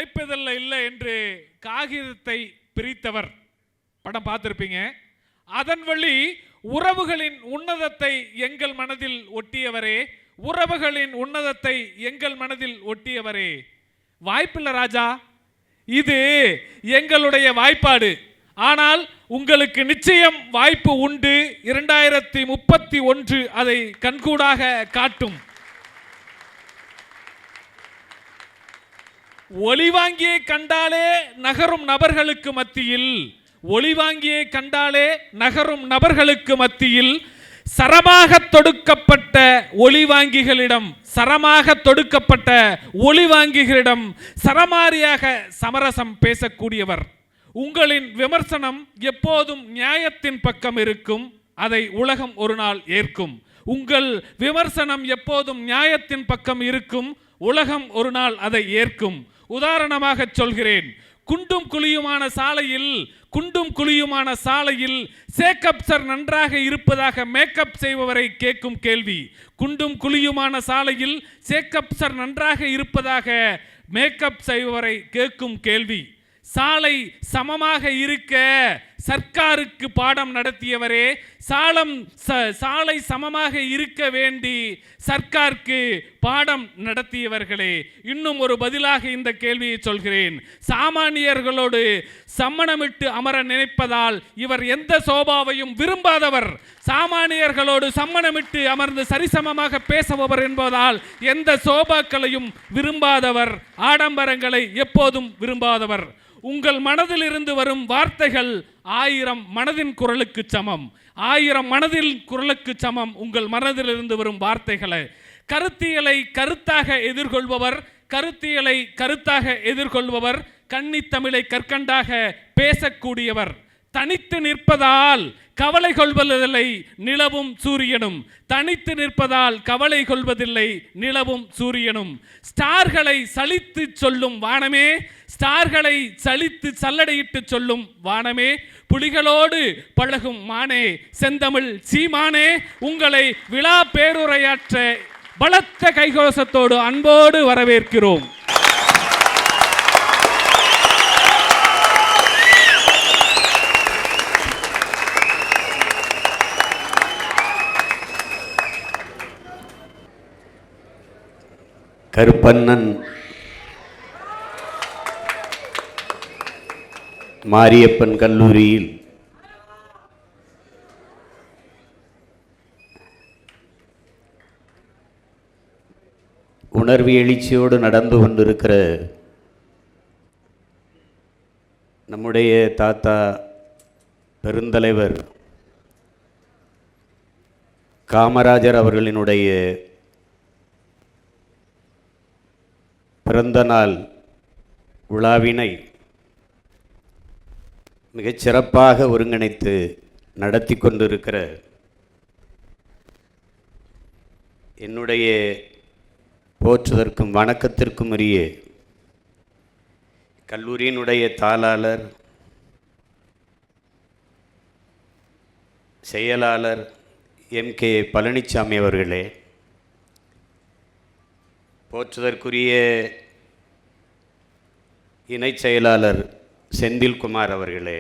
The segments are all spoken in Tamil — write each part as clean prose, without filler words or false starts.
நினைப்பதில்லை இல்லை என்று காகிதத்தை பிரித்தவர் படம் பார்த்திருப்பீங்க. அதன் வழி உறவுகளின் உன்னதத்தை எங்கள் மனதில் ஒட்டியவரே, உறவுகளின் உன்னதத்தை எங்கள் மனதில் ஒட்டியவரே. வாய்ப்பில்லை ராஜா, இது எங்களுடைய வாய்ப்பாடு. ஆனால் உங்களுக்கு நிச்சயம் வாய்ப்பு உண்டு. 2031 அதை கண்கூடாக காட்டும். ஒளிவாங்கியை கண்டாலே நகரும் நபர்களுக்கு மத்தியில், ஒளிவாங்கியை கண்டாலே நகரும் நபர்களுக்கு மத்தியில் சரமாக தொடுக்கப்பட்ட ஒளிவாங்கிகளிடம், சரமாக தொடுக்கப்பட்ட ஒளிவாங்கிகளிடம் சரமாரியாக சமரசம் பேசக்கூடியவர். உங்களின் விமர்சனம் எப்போதும் நியாயத்தின் பக்கம் இருக்கும். அதை உலகம் ஒரு நாள் ஏற்கும். உங்கள் விமர்சனம் எப்போதும் நியாயத்தின் பக்கம் இருக்கும். உலகம் ஒரு நாள் அதை ஏற்கும். உதாரணமாக சொல்கிறேன். குண்டும் குழியுமான சாலையில் சேக்கப் சார் நன்றாக இருப்பதாக மேக்கப் செய்பவரை கேட்கும் கேள்வி. குண்டும் குழியுமான சாலையில் சேக்கப் சார் நன்றாக இருப்பதாக மேக்கப் செய்பவரை கேட்கும் கேள்வி. சாலை சமமாக இருக்க சர்க்காருக்கு பாடம் நடத்தியவரே, சாலை சமமாக இருக்க வேண்டி சர்க்காருக்கு பாடம் நடத்தியவர்களே, இன்னும் ஒரு பதிலாக இந்த கேள்வியை சொல்கிறேன். சாமானியர்களோடு சம்மணமிட்டு அமர நினைப்பதால் இவர் எந்த சோபாவையும் விரும்பாதவர். சாமானியர்களோடு சம்மணமிட்டு அமர்ந்து சரிசமமாக பேசுபவர் என்பதால் எந்த சோபாக்களையும் விரும்பாதவர், ஆடம்பரங்களை எப்போதும் விரும்பாதவர். உங்கள் மனதில் இருந்து வரும் வார்த்தைகள் 1000 மனதின் குரலுக்கு சமம். 1000 மனதில் குரலுக்கு சமம் உங்கள் மனதிலிருந்து வரும் வார்த்தைகளை. கருத்தியலை கருத்தாக எதிர்கொள்பவர், கருத்தியலை கருத்தாக எதிர்கொள்பவர், கன்னித்தமிழை கற்கண்டாக பேசக்கூடியவர். தனித்து நிற்பதால் கவலை கொள்வதில்லை நிலவும் சூரியனும், தனித்து நிற்பதால் கவலை கொள்வதில்லை நிலவும் சூரியனும். ஸ்டார்களை சலித்து சொல்லும் வானமே, ஸ்டார்களை சலித்து சல்லடையிட்டு சொல்லும் வானமே, புலிகளோடு பழகும் மானே, செந்தமிழ் சீமானே, உங்களை விழா பேருரையாற்ற பலத்த கைகோசத்தோடு அன்போடு வரவேற்கிறோம். கருப்பண்ணன் மாரியப்பன் கல்லூரியில் உணர்வு எழுச்சியோடு நடந்து கொண்டிருக்கிற நம்முடைய தாத்தா பெருந்தலைவர் காமராஜர் அவர்களினுடைய பிறந்த நாள் விழாவினை மிகச் சிறப்பாக ஒருங்கிணைத்து நடத்தி கொண்டிருக்கிற என்னுடைய போற்றுதற்கும் வணக்கத்திற்கும் உரிய கல்லூரியினுடைய தாளாளர், செயலாளர் MK பழனிசாமி அவர்களே, போற்றுதற்குரிய இணை செயலாளர் செந்தில்குமார் அவர்களே,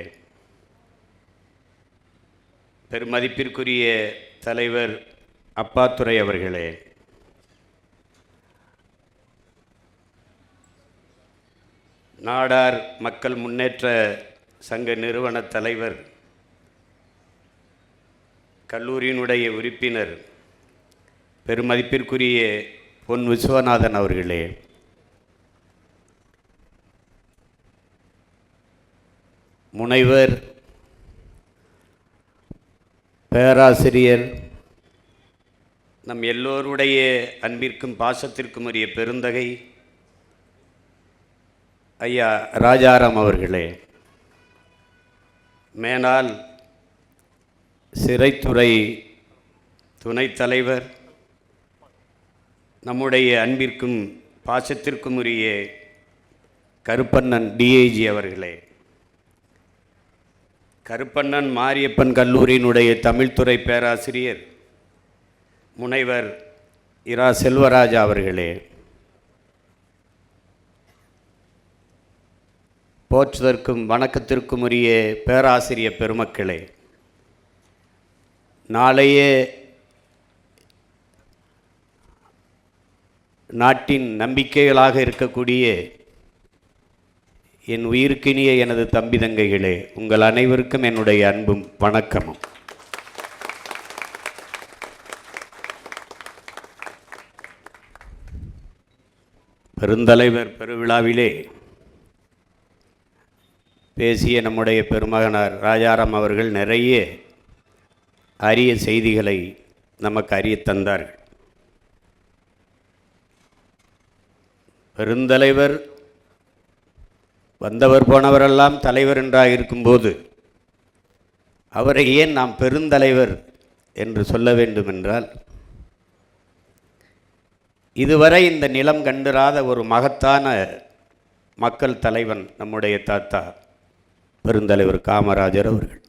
பெருமதிப்பிற்குரிய தலைவர் அப்பாத்துரை அவர்களே, நாடார் மக்கள் முன்னேற்ற சங்க நிறுவன தலைவர், கல்லூரியினுடைய உறுப்பினர் பெருமதிப்பிற்குரிய பொன் விஸ்வநாதன் அவர்களே, முனைவர் பேராசிரியர், நம் எல்லோருடைய அன்பிற்கும் பாசத்திற்கும் உரிய பெருந்தகை ஐயா ராஜாராம் அவர்களே, மேனால் சிறைத்துறை துணைத் தலைவர், நம்முடைய அன்பிற்கும் பாசத்திற்கும் உரிய கருப்பண்ணன் DIG அவர்களே, கருப்பண்ணன் மாரியப்பன் கல்லூரியினுடைய தமிழ்துறை பேராசிரியர் முனைவர் இரா செல்வராஜா அவர்களே, போற்றுதற்கும் வணக்கத்திற்கும் உரிய பேராசிரியர் பெருமக்களே, நாளைய நாட்டின் நம்பிக்கைகளாக இருக்கக்கூடிய என் உயிருக்கினிய எனது தம்பி தங்கைகளே, உங்கள் அனைவருக்கும் என்னுடைய அன்பும் வணக்கமும். பெருந்தலைவர் பெருவிழாவிலே பேசிய நம்முடைய பெருமகனார் ராஜாராம் அவர்கள் நிறைய அரிய செய்திகளை நமக்கு அறிய தந்தார்கள். பெருந்தலைவர் வந்தவர் போனவரெல்லாம் தலைவர் என்றாக இருக்கும்போது அவரை ஏன் நாம் பெருந்தலைவர் என்று சொல்ல வேண்டும் என்றால், இதுவரை இந்த நிலம் கண்டிராத ஒரு மகத்தான மக்கள் தலைவன் நம்முடைய தாத்தா பெருந்தலைவர் காமராஜர் அவர்கள்.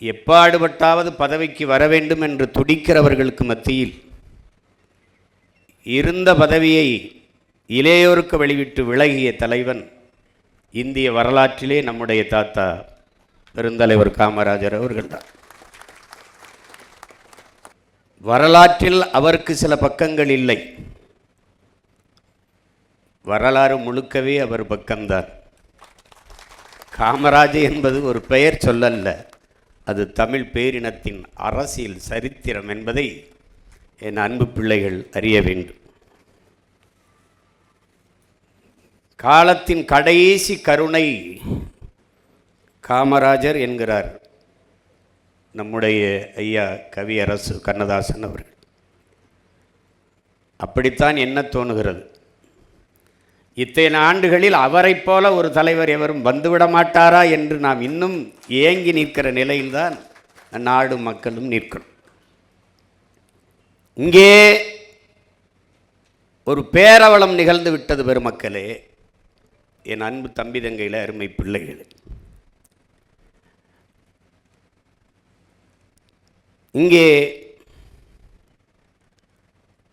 எப்பாடுபட்டாவது பதவிக்கு வர வேண்டும் என்று துடிக்கிறவர்களுக்கு மத்தியில் இருந்த பதவியை இளையோருக்கு வெளிவிட்டு விலகிய தலைவன் இந்திய வரலாற்றிலே நம்முடைய தாத்தா பெருந்தலைவர் காமராஜர் அவர்கள்தான். வரலாற்றில் அவருக்கு சில பக்கங்கள் இல்லை, வரலாறு முழுக்கவே அவர் பக்கம்தான். காமராஜ் என்பது ஒரு பெயர் சொல்லல்ல, அது தமிழ் பேரினத்தின் அரசியல் சரித்திரம் என்பதை என் அன்பு பிள்ளைகள் அறிய வேண்டும். காலத்தின் கடைசி கருணை காமராஜர் என்கிறார் நம்முடைய ஐயா கவியரசு கண்ணதாசன் அவர்கள். அப்படித்தான் என்ன தோணுகிறது, இத்தனை ஆண்டுகளில் அவரைப் போல ஒரு தலைவர் எவரும் வந்துவிட மாட்டாரா என்று நாம் இன்னும் ஏங்கி நிற்கிற நிலையில்தான் நாடும் மக்களும் நிற்கணும். இங்கே ஒரு பேரவலம் நிகழ்ந்து விட்டது பெருமக்களே, என் அன்பு தம்பி தங்கையில் அருமை பிள்ளைகளே. இங்கே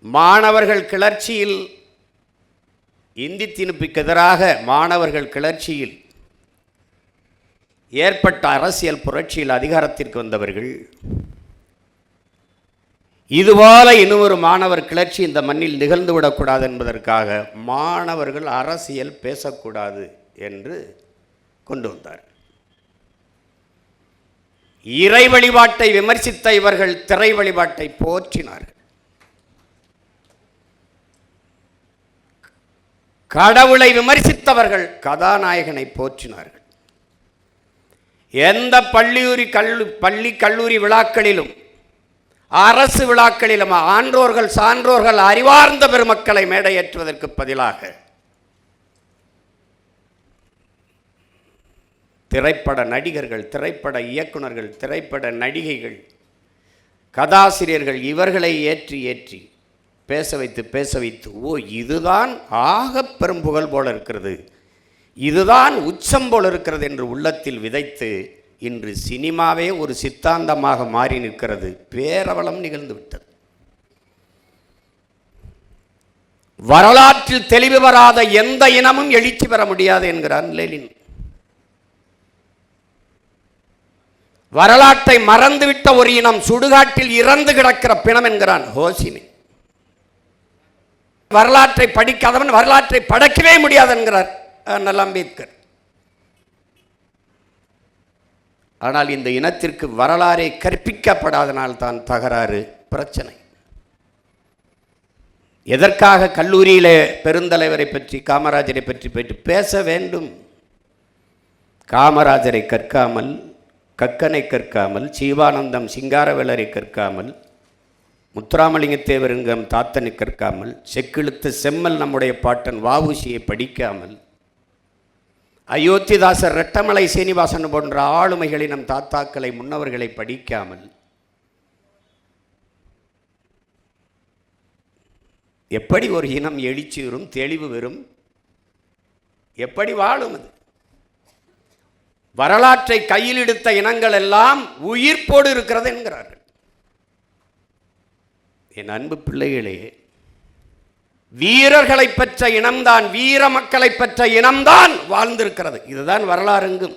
மாணவர்கள் கிளர்ச்சியில், இந்தி திணிப்புக்கு எதிராக மாணவர்கள் கிளர்ச்சியில் ஏற்பட்ட அரசியல் புரட்சியில் அதிகாரத்திற்கு வந்தவர்கள், இதுபோல இன்னும் ஒரு மாணவர் கிளர்ச்சி இந்த மண்ணில் நிகழ்ந்துவிடக்கூடாது என்பதற்காக மாணவர்கள் அரசியல் பேசக்கூடாது என்று கொண்டு வந்தார். இறை வழிபாட்டை விமர்சித்த இவர்கள் திரை வழிபாட்டை போற்றினார்கள். கடவுளை விமர்சித்தவர்கள் கதாநாயகனை போற்றினார்கள். எந்த பள்ளி கல்லூரி விழாக்களிலும் அரசு விழாக்களிலும் ஆன்றோர்கள் சான்றோர்கள் அறிவார்ந்த பெருமக்களை மேடையேற்றுவதற்கு பதிலாக திரைப்பட நடிகர்கள், திரைப்பட இயக்குனர்கள், திரைப்பட நடிகைகள், கதாசிரியர்கள் இவர்களை ஏற்றி ஏற்றி பேச வைத்து ஓ இதுதான் ஆக பெரும் புகழ் போல இருக்கிறது, இதுதான் உச்சம் போல இருக்கிறது என்று உள்ளத்தில் விதைத்து இன்று சினிமாவே ஒரு சித்தாந்தமாக மாறி நிற்கிறது. பேரவலம் நிகழ்ந்து விட்டது. வரலாற்றில் தெளிவு வராத எந்த இனமும் எழுச்சி பெற முடியாது என்கிறார் லெனின். வரலாற்றை மறந்துவிட்ட ஒரு இனம் சுடுகாட்டில் இறந்து கிடக்கிற பிணம் என்கிறான் ஹோசிமின். வரலாற்றை படிக்காதவன் வரலாற்றை படைக்கவே முடியாது என்கிறார் அம்பேத்கர். ஆனால் இந்த இனத்திற்கு வரலாறை கற்பிக்கப்படாதனால் தான் தகராறு, பிரச்சனை. எதற்காக கல்லூரியிலே பெருந்தலைவரை பற்றி, காமராஜரை பற்றி பேச வேண்டும்? காமராஜரை கற்காமல், கக்கனை கற்காமல், ஜீவானந்தம் சிங்காரவேலரை கற்காமல், முத்துராமலிங்கத்தேவருங்கம் தாத்தனை கற்காமல், செக்கிழுத்த செம்மல் நம்முடைய பாட்டன் வஉசியை படிக்காமல், அயோத்திதாசர் ரெட்டமலை சீனிவாசன் போன்ற ஆளுமைகளை நம் தாத்தாக்களை முன்னவர்களை படிக்காமல் எப்படி ஒரு இனம் எழுச்சி வரும், தெளிவு வரும், எப்படி வாழும்? அது வரலாற்றை கையில் எடுத்த இனங்கள் எல்லாம் உயிர்ப்போடு இருக்கிறது என்கிறார்கள். என் அன்பு பிள்ளைகளே, வீரர்களை பெற்ற இனம்தான், வீர மக்களை பெற்ற இனம்தான் வாழ்ந்திருக்கிறது. இதுதான் வரலாறுங்கும்.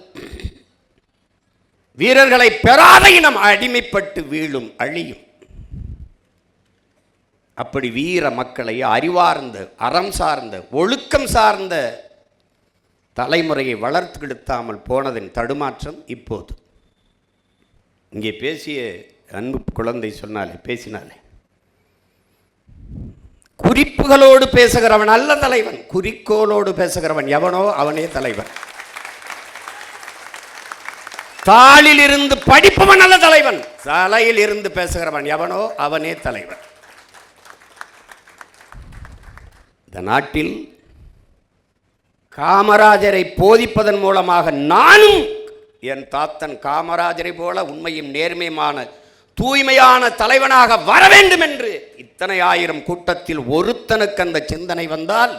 வீரர்களை பெறாத இனம் அடிமைப்பட்டு வீழும், அழியும். அப்படி வீர மக்களை அறிவார்ந்த, அறம் சார்ந்த, ஒழுக்கம் சார்ந்த தலைமுறையை வளர்த்து கெடுத்தாமல் போனதின் தடுமாற்றம் இப்போது. இங்கே பேசிய அன்பு குழந்தை பேசினாலே குறிப்புகளோடு பேசுகிறவன் அல்ல தலைவன், குறிக்கோளோடு பேசுகிறவன் எவனோ அவனே தலைவன். தாளில் இருந்து படிப்பவன் அல்ல தலைவன், தலையில் இருந்து பேசுகிறவன் எவனோ அவனே தலைவன். இந்த நாட்டில் காமராஜரை போதிப்பதன் மூலமாக நானும் என் தாத்தன் காமராஜரை போல உண்மையும் நேர்மையுமான தூய்மையான தலைவனாக வர வேண்டும் என்று இத்தனை ஆயிரம் கூட்டத்தில் ஒருத்தனுக்கு அந்த சிந்தனை வந்தால்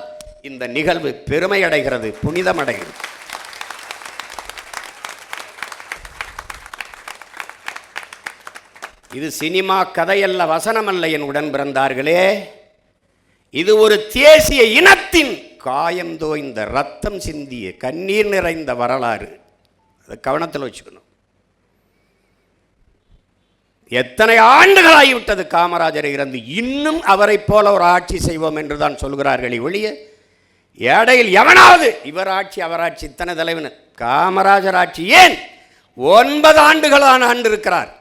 இந்த நிகழ்வு பெருமை அடைகிறது, புனிதம் அடைகிறது. இது சினிமா கதையல்ல, வசனமல்ல என் உடன் பிறந்தார்களே. இது ஒரு தேசிய இனத்தின் காயம் தோய்ந்த, ரத்தம் சிந்திய, கண்ணீர் நிறைந்த வரலாறு. அதை கவனத்தில் வச்சுக்கணும். எத்தனை ஆண்டுகளாகிவிட்டது காமராஜரை இறந்து, இன்னும் அவரை போல ஒரு ஆட்சி செய்வோம் என்று தான் சொல்கிறார்களே ஒழிய, ஏடையில் எவனாவது இவர் ஆட்சி அவர் ஆட்சி இத்தனை தலைவன் காமராஜர் ஆட்சி ஏன் 9 ஆண்டுகளான ஆண்டு இருக்கிறார்.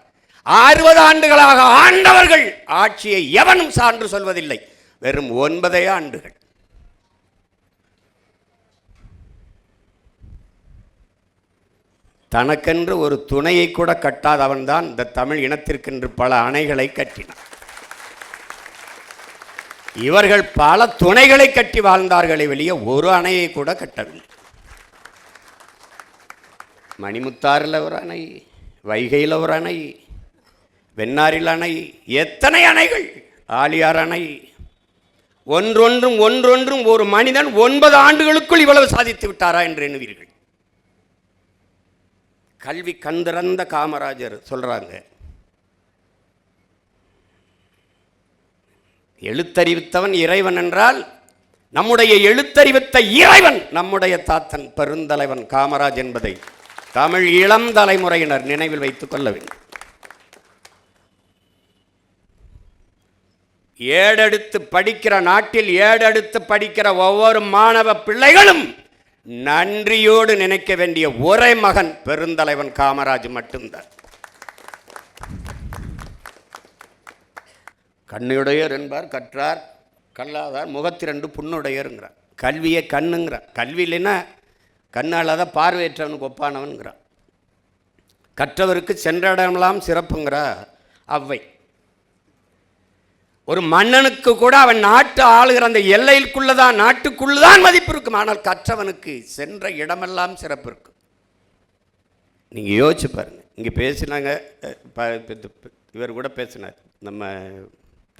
60 ஆண்டுகளாக ஆண்டவர்கள் ஆட்சியை எவனும் சான்று சொல்வதில்லை. வெறும் 9 ஆண்டுகள். தனக்கென்று ஒரு துணையை கூட கட்டாதவன் தான் இந்த தமிழ் இனத்திற்கென்று பல அணைகளை கட்டினான். இவர்கள் பல துணைகளை கட்டி வாழ்ந்தார்களே வெளியே ஒரு அணையை கூட கட்டவில்லை. மணிமுத்தாறில் ஒரு அணை, வைகையில் ஒரு அணை, வெண்ணாறில் அணை, எத்தனை அணைகள், ஆலியார் அணை. ஒன்றொன்றும் ஒரு மனிதன் 9 ஆண்டுகளுக்குள் இவ்வளவு சாதித்து விட்டாரா என்று எண்ணுவீர்கள். கல்வி கந்திறந்த காமராஜர் சொல்றாங்க, எழுத்தறிவித்தவன் இறைவன் என்றால் நம்முடைய எழுத்தறிவித்த இறைவன் நம்முடைய தாத்தன் பெருந்தலைவன் காமராஜ் என்பதை தமிழ் இளம் தலைமுறையினர் நினைவில் வைத்துக் கொள்ள வேண்டும். ஏடெடுத்து படிக்கிற நாட்டில் ஏடெடுத்து படிக்கிற ஒவ்வொரு மாணவ பிள்ளைகளும் நன்றியோடு நினைக்க வேண்டிய ஒரே மகன் பெருந்தலைவன் காமராஜ் மட்டும்தான். கண்ணுடையர் என்பார் கற்றார் கல்லாதார் முகத்திரண்டு புண்ணுடையருங்கிறார். கல்வியை கண்ணுங்கிறார். கல்வி இல்லைன்னா கண்ணாலாத பார்வையற்றவனுக்கு ஒப்பானவன்கிறார். கற்றவருக்கு சென்ற இடமெல்லாம் சிறப்புங்கிறா அவ்வை. ஒரு மன்னனுக்கு கூட அவன் நாட்டு ஆளுகிற அந்த எல்லைக்குள்ளதான், நாட்டுக்குள்ளதான் மதிப்பு இருக்கும். ஆனால் கற்றவனுக்கு சென்ற இடமெல்லாம் சிறப்பு இருக்கும். நீங்கள் யோசிச்சு பாருங்க. இங்கே பேசினாங்க, இவர் கூட பேசினார், நம்ம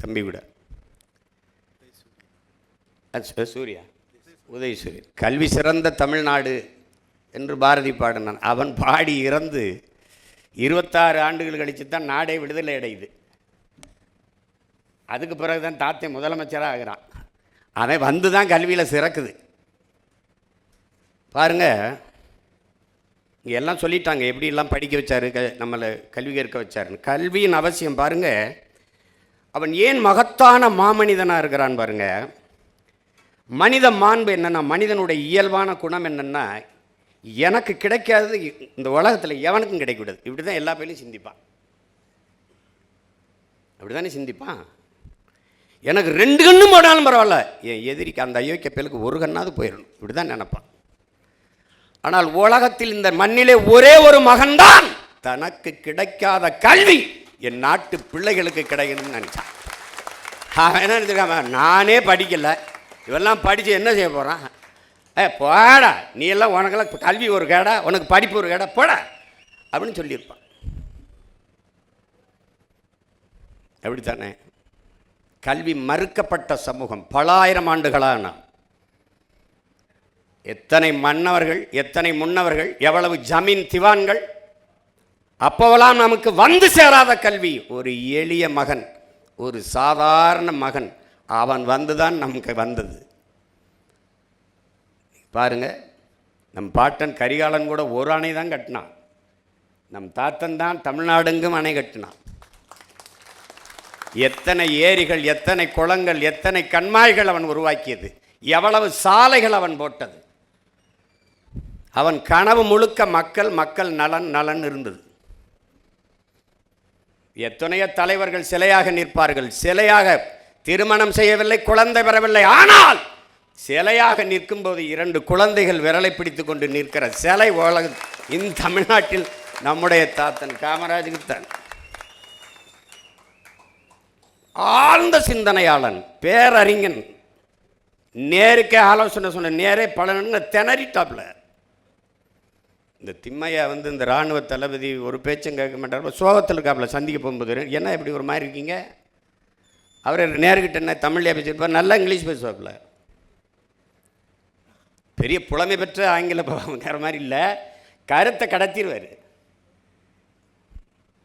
தம்பி கூட, சூர்யா உதயசூரியன். கல்வி சிறந்த தமிழ்நாடு என்று பாரதி பாடினான். அவன் பாடி இறந்து 26 ஆண்டுகள் கழித்து தான் நாடே விடுதலை அடையுது. அதுக்கு பிறகு தான் தாத்தே முதலமைச்சராக ஆகிறான். அவன் வந்து தான் கல்வியில் சிறக்குது. பாருங்கள், இங்கே எல்லாம் சொல்லிட்டாங்க எப்படிலாம் படிக்க வச்சார், நம்மளை கல்வி கற்க வச்சாருன்னு. கல்வியின் அவசியம் பாருங்கள். அவன் ஏன் மகத்தான மாமனிதனாக இருக்கிறான் பாருங்கள். மனித மாண்பு என்னென்னா, மனிதனுடைய இயல்பான குணம் என்னென்னா, எனக்கு கிடைக்காதது இந்த உலகத்தில் எவனுக்கும் கிடைக்கூடாது. இப்படி தான் எல்லா பேரையும் சிந்திப்பான். அப்படி தானே சிந்திப்பான். எனக்கு 2 கண்ணும் போனாலும் பரவாயில்ல, என் எதிரிக்கு அந்த அயோக்கிய பேருக்கு 1 கண்ணாவது போயிடணும், இப்படி தான் நினைப்பான். ஆனால் உலகத்தில் இந்த மண்ணிலே ஒரே ஒரு மகன்தான் தனக்கு கிடைக்காத கல்வி என் நாட்டு பிள்ளைகளுக்கு கிடைக்கணும்னு நினச்சான். அவன் என்ன நினச்சிருக்கான், நானே படிக்கலை, இவெல்லாம் படித்து என்ன செய்ய போகிறான், போடா நீ எல்லாம், உனக்கெல்லாம் கல்வி ஒரு கேடா, உனக்கு படிப்பு ஒரு கேடா, போடா அப்படின்னு சொல்லியிருப்பான். அப்படித்தானே? கல்வி மறுக்கப்பட்ட சமூகம் பல ஆயிரம் ஆண்டுகளான எத்தனை மன்னவர்கள், எத்தனை முன்னவர்கள், எவ்வளவு ஜமீன் திவான்கள், அப்போவெல்லாம் நமக்கு வந்து சேராத கல்வி ஒரு எளிய மகன், ஒரு சாதாரண மகன் அவன் வந்து தான் நமக்கு வந்தது. பாருங்க, நம் பாட்டன் கரிகாலன் கூட ஒரு அணை தான் கட்டினான். நம் தாத்தன் தான் தமிழ்நாடெங்கும் அணை கட்டினான். எத்தனை ஏரிகள், எத்தனை குளங்கள், எத்தனை கண்மாய்கள் அவன் உருவாக்கியது, எவ்வளவு சாலைகள் அவன் போட்டது. அவன் கனவு முழுக்க மக்கள் மக்கள் நலன் நலன் இருந்தது. எத்தனையோ தலைவர்கள் சிலையாக நிற்பார்கள், சிலையாக திருமணம் செய்யவில்லை, குழந்தை பெறவில்லை, ஆனால் சிலையாக நிற்கும் போது 2 குழந்தைகள் விரலை பிடித்து கொண்டு நிற்கிற சிலை உலக இந்த தமிழ்நாட்டில் நம்முடைய தாத்தன் காமராஜுக்கு தான். ஆழ்ந்த சிந்தனையாளன், பேரறிஞன், நேருக்கே ஆலோசனை சொன்ன, நேரே பல திணறிட்டாப்ல. இந்த திம்மையா வந்து இந்த இராணுவ தளபதி ஒரு பேச்சும் கேட்க மாட்டார், சோகத்தில் இருக்காப்புல. சந்திக்க போகும்போது என்ன இப்படி ஒரு மாதிரி இருக்கீங்க, அவர் நேருக்கிட்ட என்ன தமிழ்லேயே பேசியிருப்பார், நல்லா இங்கிலீஷ் பேசுவாப்புல. பெரிய புலமை பெற்ற ஆங்கில மாதிரி இல்லை, கருத்தை கடத்திடுவார்.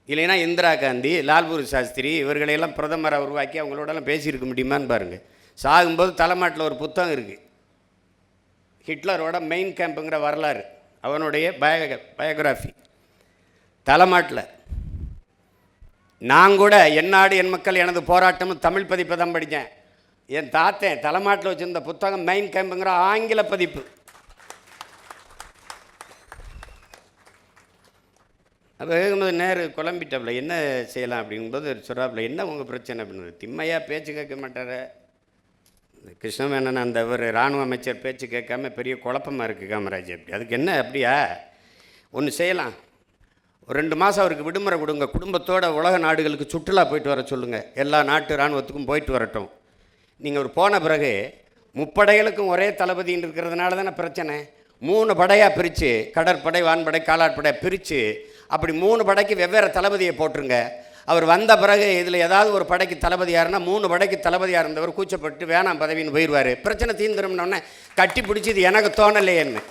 இல்லைன்னா இந்திரா காந்தி, லால்பூர் சாஸ்திரி இவர்களையெல்லாம் பிரதமரை உருவாக்கி அவங்களோடலாம் பேசியிருக்க முடியுமான்னு பாருங்கள். சாகும்போது தலைமாட்டில் ஒரு புத்தகம் இருக்குது, ஹிட்லரோட மெயின் கேம்புங்கிற வரலாறு, அவனுடைய பயோகிராஃபி தலைமாட்டில். நான் கூட என் நாடு என் மக்கள் எனது போராட்டமும் தமிழ் பதிப்பை தான் படித்தேன். என் தாத்தன் தலைமாட்டில் வச்சுருந்த புத்தகம் மெயின் கேம்புங்கிற ஆங்கில பதிப்பு. அப்போ கேட்கும்போது நேரு குழம்பிட்டாப்புல, என்ன செய்யலாம் அப்படிங்கும்போது சொல்கிறாப்புல, என்ன உங்கள் பிரச்சனை அப்படின்னு. திம்மையா பேச்சு கேட்க மாட்டார், கிருஷ்ணமேனன் அந்த ஒரு இராணுவ அமைச்சர் பேச்சு கேட்காம பெரிய குழப்பமாக இருக்குது காமராஜ். அப்படி அதுக்கு என்ன, அப்படியா ஒன்று செய்யலாம், ஒரு 2 மாதம் அவருக்கு விடுமுறை கொடுங்க, குடும்பத்தோட உலக நாடுகளுக்கு சுற்றுலா போயிட்டு வர சொல்லுங்கள், எல்லா நாட்டு இராணுவத்துக்கும் போயிட்டு வரட்டும். நீங்கள் ஒரு போன பிறகு முப்படைகளுக்கும் ஒரே தளபதின்னு இருக்கிறதுனால தானே பிரச்சனை. 3 படையாக பிரித்து, கடற்படை, வான்படை, காலாட்படை பிரித்து, அப்படி 3 படைக்கு வெவ்வேறு தளபதியை போட்டுருங்க. அவர் வந்த பிறகு இதில் ஏதாவது ஒரு படைக்கு தளபதியாருன்னா 3 படைக்கு தளபதியாக இருந்தவர் கூச்சப்பட்டு வேணாம் பதவின்னு போயிடுவார், பிரச்சனை தீர்ந்துரும்னோடனே கட்டி பிடிச்சது எனக்கு தோணலையேன்னு.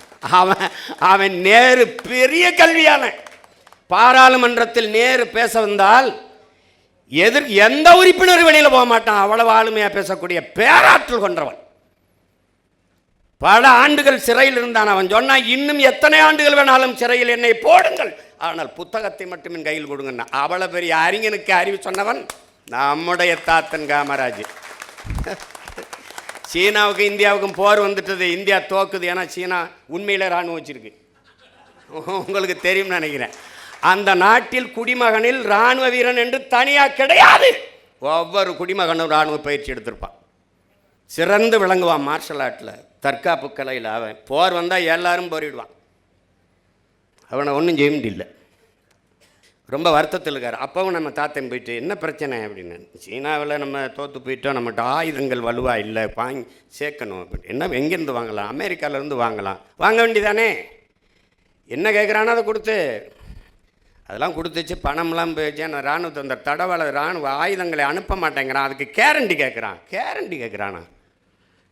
அவன் நேரு பெரிய கல்வியான, பாராளுமன்றத்தில் நேரு பேச வந்தால் எந்த உறுப்பினர் வெளியில் போக மாட்டான், அவ்வளவு ஆளுமையாக பேசக்கூடிய பேராற்றல் கொண்டவன். பல ஆண்டுகள் சிறையில் இருந்தான். அவன் சொன்னான், இன்னும் எத்தனை ஆண்டுகள் வேணாலும் சிறையில் என்னை போடுங்கள், ஆனால் புத்தகத்தை மட்டும் என் கையில் கொடுங்க. அவ்வளவு பெரிய அறிஞனுக்கு அறிவு சொன்னவன் நம்முடைய தாத்தன் காமராஜ். சீனாவுக்கும் இந்தியாவுக்கும் போர் வந்துட்டது, இந்தியா தோக்குது, ஏன்னா சீனா உண்மையில இராணுவம் வச்சிருக்கு, உங்களுக்கு தெரியும்னு நினைக்கிறேன். அந்த நாட்டில் குடிமகனில் இராணுவ வீரன் என்று தனியாக கிடையாது, ஒவ்வொரு குடிமகனும் இராணுவ பயிற்சி எடுத்திருப்பான், சிறந்து விளங்குவான் மார்ஷல் ஆர்ட்டில், தற்காப்பு கலையில். அவன் போர் வந்தால் எல்லாரும் போரிடுவான், அவனை ஒன்றும் செய்ய முடியல. ரொம்ப வருத்தத்தில் இருக்கார். அப்பவும் நம்ம தாத்தன் போயிட்டு, என்ன பிரச்சனை அப்படின்னு, சீனாவில் நம்ம தோற்று போயிட்டோம், நம்மகிட்ட ஆயுதங்கள் வலுவாக இல்லை, வாங்கி சேர்க்கணும் அப்படின்னு. என்ன எங்கேருந்து வாங்கலாம், அமெரிக்காவிலேருந்து வாங்கலாம், வாங்க வேண்டியதானே, என்ன கேட்குறானோ அதை கொடுத்து, அதெல்லாம் கொடுத்துச்சு, பணம்லாம் போயிடுச்சு. நான் இராணுவத்தை அந்த தடவாள இராணுவ ஆயுதங்களை அனுப்ப மாட்டேங்கிறான், அதுக்கு கேரண்டி கேட்குறான். கேரண்டி கேட்குறானா,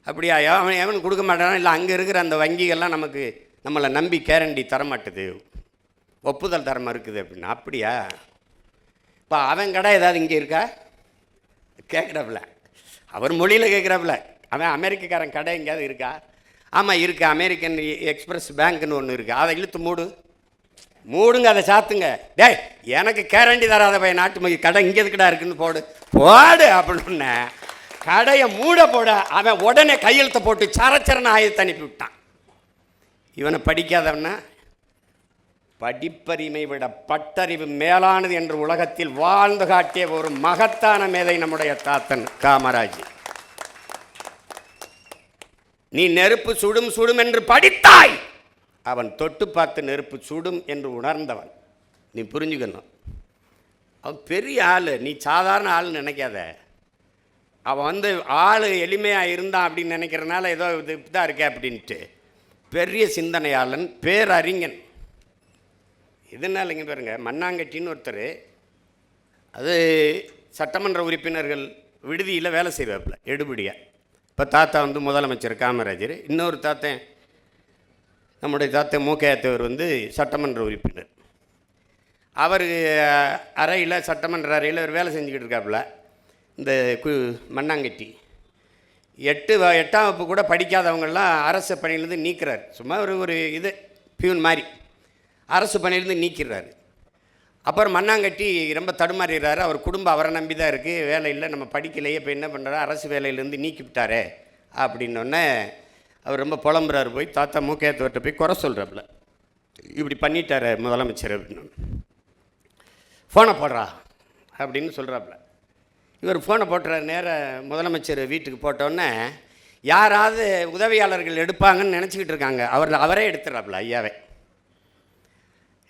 அப்படியா, அவனுக்கு கொடுக்க மாட்டானா, இல்லை அங்கே இருக்கிற அந்த வங்கிகள்லாம் நமக்கு நம்மளை நம்பி கேரண்டி தரமாட்டுது, ஒப்புதல் தர மறுக்குது அப்படின்னா. அப்படியா, இப்போ அவன் கடை ஏதாவது இங்கே இருக்கா கேட்குறாப்புல, அவர் மொழியில் கேட்குறாப்புல. அவன் அமெரிக்காரன் கடை எங்கேயாவது இருக்கா, ஆமாம் இருக்குது, அமெரிக்கன் எக்ஸ்பிரஸ் பேங்க்னு ஒன்று இருக்குது, அதை இழுத்து மூடுங்க, அதை சாத்துங்க. டேய், எனக்கு கேரண்டி தராத பையன் நாட்டு கடை இங்கே எதுக்குடா இருக்குன்னு போடு அப்படின்னு கடையை மூட போட அவன் உடனே கையெழுத்தை போட்டு சரச்சரன ஆயுதத்தை அனுப்பி விட்டான். இவனை படிக்காதவனா, படிப்பறிமை விட பட்டறிவு மேலானது என்று உலகத்தில் வாழ்ந்து காட்டிய ஒரு மகத்தான மேதை நம்முடைய தாத்தன் காமராஜ். நீ நெருப்பு சுடும் சுடும் என்று படித்தாய், அவன் தொட்டு பார்த்து நெருப்பு சுடும் என்று உணர்ந்தவன். நீ புரிஞ்சுக்கணும், அவன் பெரிய ஆள், நீ சாதாரண ஆள் நினைக்காத. அவன் வந்து ஆள் எளிமையாக இருந்தான் அப்படின்னு நினைக்கிறனால ஏதோ இது தான் இருக்கே அப்படின்ட்டு. பெரிய சிந்தனையாளன், பேரறிஞன். இதனால் இங்கே பாருங்க, மண்ணாங்கட்டின்னு ஒருத்தர், அது சட்டமன்ற உறுப்பினர்கள் விடுதியில் வேலை செய்வாப்புல எடுபடியாக. இப்போ தாத்தா வந்து முதலமைச்சர் காமராஜர், இன்னொரு தாத்தன் நம்முடைய தாத்தன் மூக்கையாத்தவர் வந்து சட்டமன்ற உறுப்பினர். அவர் அறையில், சட்டமன்ற அறையில் ஒரு வேலை செஞ்சுக்கிட்டு இருக்காப்புல. இந்த மண்ணாங்கட்டி எட்டாம் வகுப்பு கூட படிக்காதவங்கெல்லாம் அரசு பணியிலேருந்து நீக்கிறார். சும்மா ஒரு இது பியூன் மாதிரி அரசு பணியிலேருந்து நீக்கிறாரு. அப்புறம் மண்ணாங்கட்டி ரொம்ப தடுமாறுகிறாரு. அவர் குடும்பம் அவரை நம்பி தான் இருக்குது, வேலை இல்லை, நம்ம படிக்கலையே, இப்போ என்ன பண்ணுறாரு, அரசு வேலையிலேருந்து நீக்கிவிட்டாரே அப்படின்னோடனே அவர் ரொம்ப புலம்புறாரு. போய் தாத்தா மூக்கையத்தவர்கிட்ட போய் குறை சொல்கிறாப்புல, இப்படி பண்ணிட்டார் முதலமைச்சர் அப்படின்னு. ஃபோனை போடுறா அப்படின்னு சொல்கிறாப்புல. இவர் ஃபோனை போட்டுறாரு. நேராக முதலமைச்சர் வீட்டுக்கு போட்டோன்னே யாராவது உதவியாளர்கள் எடுப்பாங்கன்னு நினச்சிக்கிட்டு இருக்காங்க. அவரே எடுத்துடுறாப்புல, ஐயாவே